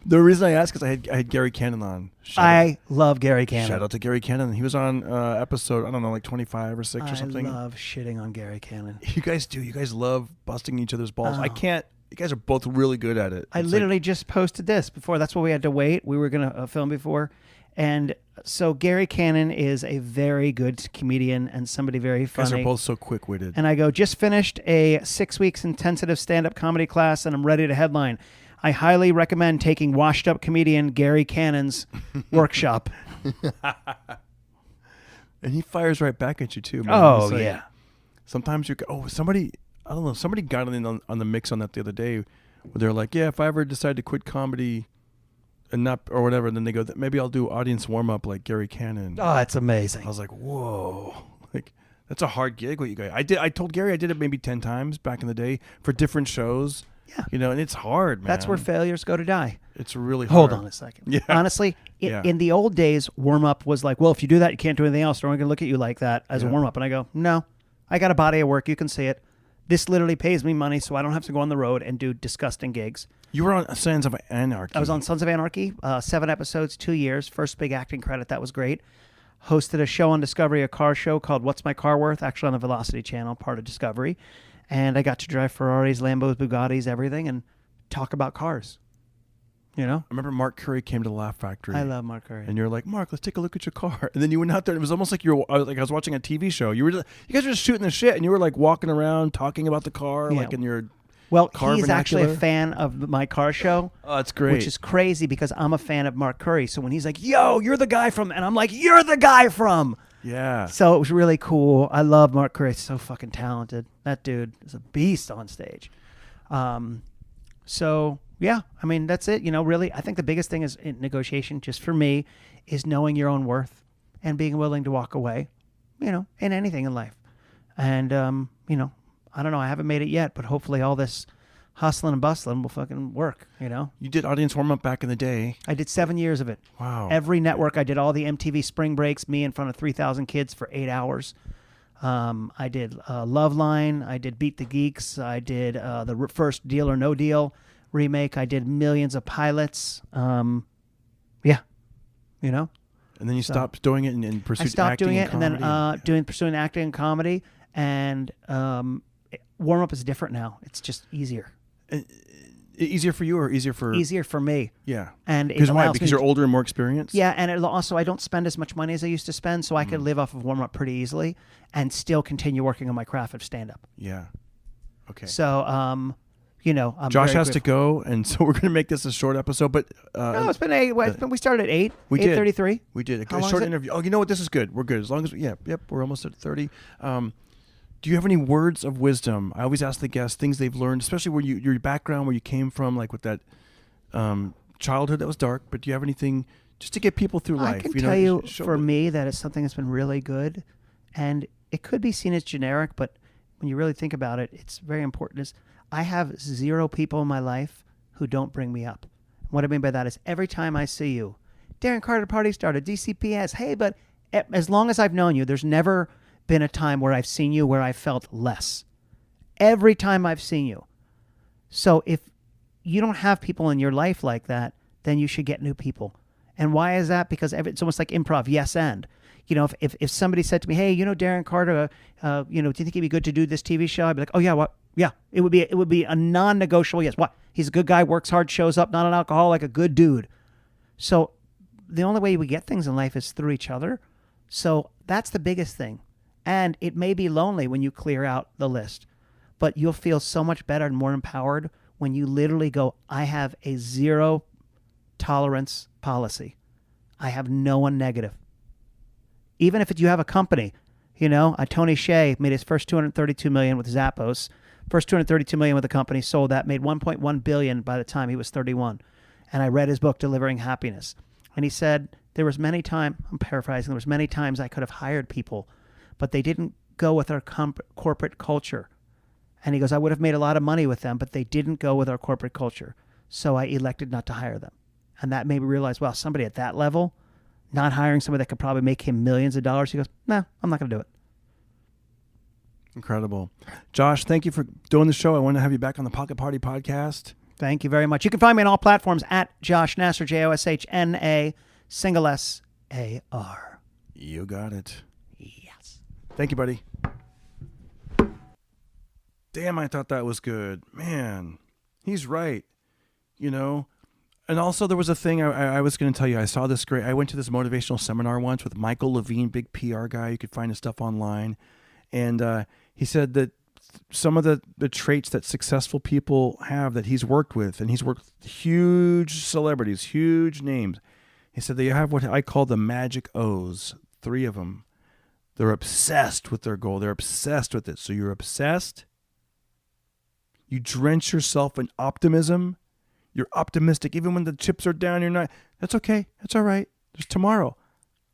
The reason I asked is I had Gary Cannon on. I love Gary Cannon. Shout out to Gary Cannon. He was on episode, I don't know, like 25 or 6 or something. I love shitting on Gary Cannon. You guys do. You guys love busting each other's balls. I can't. You guys are both really good at it. I literally just posted this before. That's why we had to wait. We were going to film before. And so Gary Cannon is a very good comedian and somebody very funny. You guys are both so quick-witted. And I go, just finished a 6 weeks intensive stand-up comedy class, and I'm ready to headline. I highly recommend taking washed-up comedian Gary Cannon's workshop. And he fires right back at you, too, man. Oh, yeah. Sometimes you go, somebody got in on the mix on that the other day where they're like, yeah, if I ever decide to quit comedy and not, or whatever, then they go, maybe I'll do audience warm-up like Gary Cannon. Oh, it's amazing. I was like, whoa. Like, that's a hard gig what you guys. I told Gary I did it maybe 10 times back in the day for different shows. Yeah. You know, and it's hard, man. That's where failures go to die. It's really hard. Hold on a second. Yeah. Honestly, in the old days, warm-up was like, well, if you do that, you can't do anything else. They're only going to look at you like that as a warm-up. And I go, no, I got a body of work. You can see it. This literally pays me money, so I don't have to go on the road and do disgusting gigs. You were on Sons of Anarchy. I was on Sons of Anarchy, 7 episodes, 2 years. First big acting credit. That was great. hosted a show on Discovery, a car show called What's My Car Worth, actually on the Velocity channel, part of Discovery. And I got to drive Ferraris, Lambos, Bugattis, everything, and talk about cars. You know? I remember Mark Curry came to the Laugh Factory. I love Mark Curry. And you're like, Mark, let's take a look at your car. And then you went out there, and it was almost like I was watching a TV show. You guys were just shooting the shit, and you were like walking around talking about the car, like in your car he's actually a vernacular. fan of my car show. Oh, that's great. Which is crazy because I'm a fan of Mark Curry. So when he's like, yo, you're the guy from, and I'm like, you're the guy from. Yeah. So it was really cool. I love Mark Curry. He's so fucking talented. That dude is a beast on stage. So yeah, I mean, that's it. You know, really, I think the biggest thing is in negotiation, just for me, is knowing your own worth and being willing to walk away, you know, in anything in life. And, you know, I don't know. I haven't made it yet, but hopefully all this hustling and bustling will fucking work, you know? You did audience warm-up back in the day. I did 7 years of it. Wow. Every network. I did all the MTV spring breaks, me in front of 3,000 kids for 8 hours. I did Love Line. I did Beat the Geeks. I did the first Deal or No Deal remake. I did millions of pilots. Yeah, you know? And then you stopped doing it and pursued acting. I stopped doing it and comedy. then pursuing acting and comedy. And warm-up is different now. It's just easier. Easier for you or easier for... Easier for me. Yeah. And because why? Because you're older and more experienced? Yeah, and also I don't spend as much money as I used to spend, so I could live off of warm-up pretty easily and still continue working on my craft of stand-up. Yeah. Okay. So, you know, I'm Josh very has to grateful. go, and so we're going to make this a short episode. But no, it's been we started at 8. We did. 8:33. We did How a long short is it? interview. Oh, you know what? This is good. We're good as long as yep. We're almost at 30. Do you have any words of wisdom? I always ask the guests things they've learned, especially where your background, where you came from, like with that childhood that was dark. But do you have anything just to get people through life? I can tell you, for me, that is something that's been really good, and it could be seen as generic, but when you really think about it, it's very important. Is I have 0 people in my life who don't bring me up. What I mean by that is every time I see you, Darren Carter Party Starter, DCPS, hey, but as long as I've known you, there's never been a time where I've seen you where I felt less. Every time I've seen you. So if you don't have people in your life like that, then you should get new people. And why is that? Because it's almost like improv, yes and. You know, if somebody said to me, hey, you know, Darren Carter, you know, do you think it'd be good to do this TV show? I'd be like, oh yeah, what? Yeah, it would be a non-negotiable yes. What? He's a good guy, works hard, shows up, not an alcoholic, a good dude. So the only way we get things in life is through each other. So that's the biggest thing. And it may be lonely when you clear out the list, but you'll feel so much better and more empowered when you literally go, I have a 0 tolerance policy. I have no one negative. Even if you have a company, you know, Tony Hsieh made his first $232 million with Zappos, first $232 million with the company, sold that, made $1.1 billion by the time he was 31. And I read his book, Delivering Happiness. And he said, there was many times, I'm paraphrasing, there was many times I could have hired people, but they didn't go with our corporate culture. And he goes, I would have made a lot of money with them, but they didn't go with our corporate culture. So I elected not to hire them. And that made me realize, well, somebody at that level, not hiring somebody that could probably make him millions of dollars. He goes, no, I'm not going to do it. Incredible. Josh, thank you for doing the show. I want to have you back on the Pocket Party podcast. Thank you very much. You can find me on all platforms at Josh Nasar, JOSHNA, single SAR. You got it. Yes. Thank you, buddy. Damn, I thought that was good. Man, he's right. You know? And also there was a thing I was going to tell you. I saw this I went to this motivational seminar once with Michael Levine, big PR guy. You could find his stuff online. And he said that some of the traits that successful people have that he's worked with, and he's worked with huge celebrities, huge names. He said they have what I call the magic O's, 3 of them. They're obsessed with their goal. They're obsessed with it. So you're obsessed. You drench yourself in optimism. You're optimistic. Even when the chips are down, you're not. That's okay. That's all right. There's tomorrow.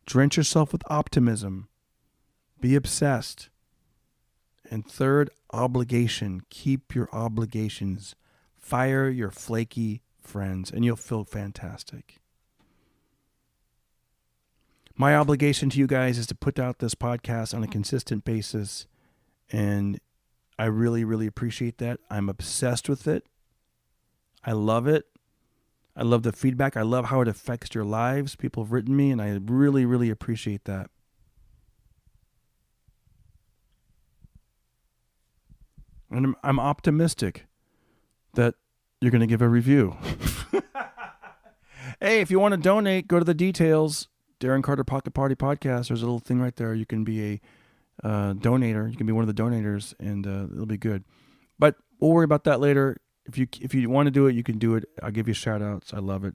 Drench yourself with optimism. Be obsessed. And 3rd, obligation. Keep your obligations. Fire your flaky friends, and you'll feel fantastic. My obligation to you guys is to put out this podcast on a consistent basis, and I really, really appreciate that. I'm obsessed with it. I love it. I love the feedback. I love how it affects your lives. People have written me, and I really, really appreciate that. And I'm optimistic that you're going to give a review. Hey, if you want to donate, go to the details. Darren Carter Pocket Party Podcast. There's a little thing right there. You can be a donator. You can be one of the donators, and it'll be good. But we'll worry about that later. If you want to do it, you can do it. I'll give you shout-outs. I love it.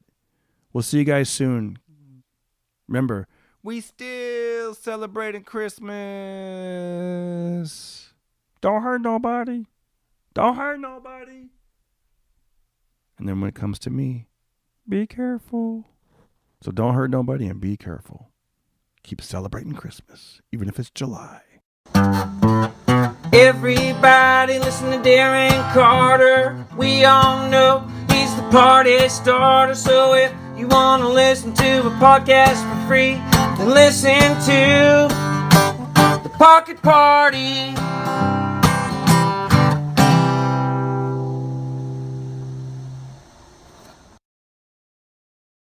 We'll see you guys soon. Remember, we still celebrating Christmas. Don't hurt nobody. Don't hurt nobody. And then when it comes to me, be careful. So don't hurt nobody and be careful. Keep celebrating Christmas, even if it's July. Everybody listen to Darren Carter. We all know he's the party starter. So if you want to listen to a podcast for free, then listen to the Pocket Party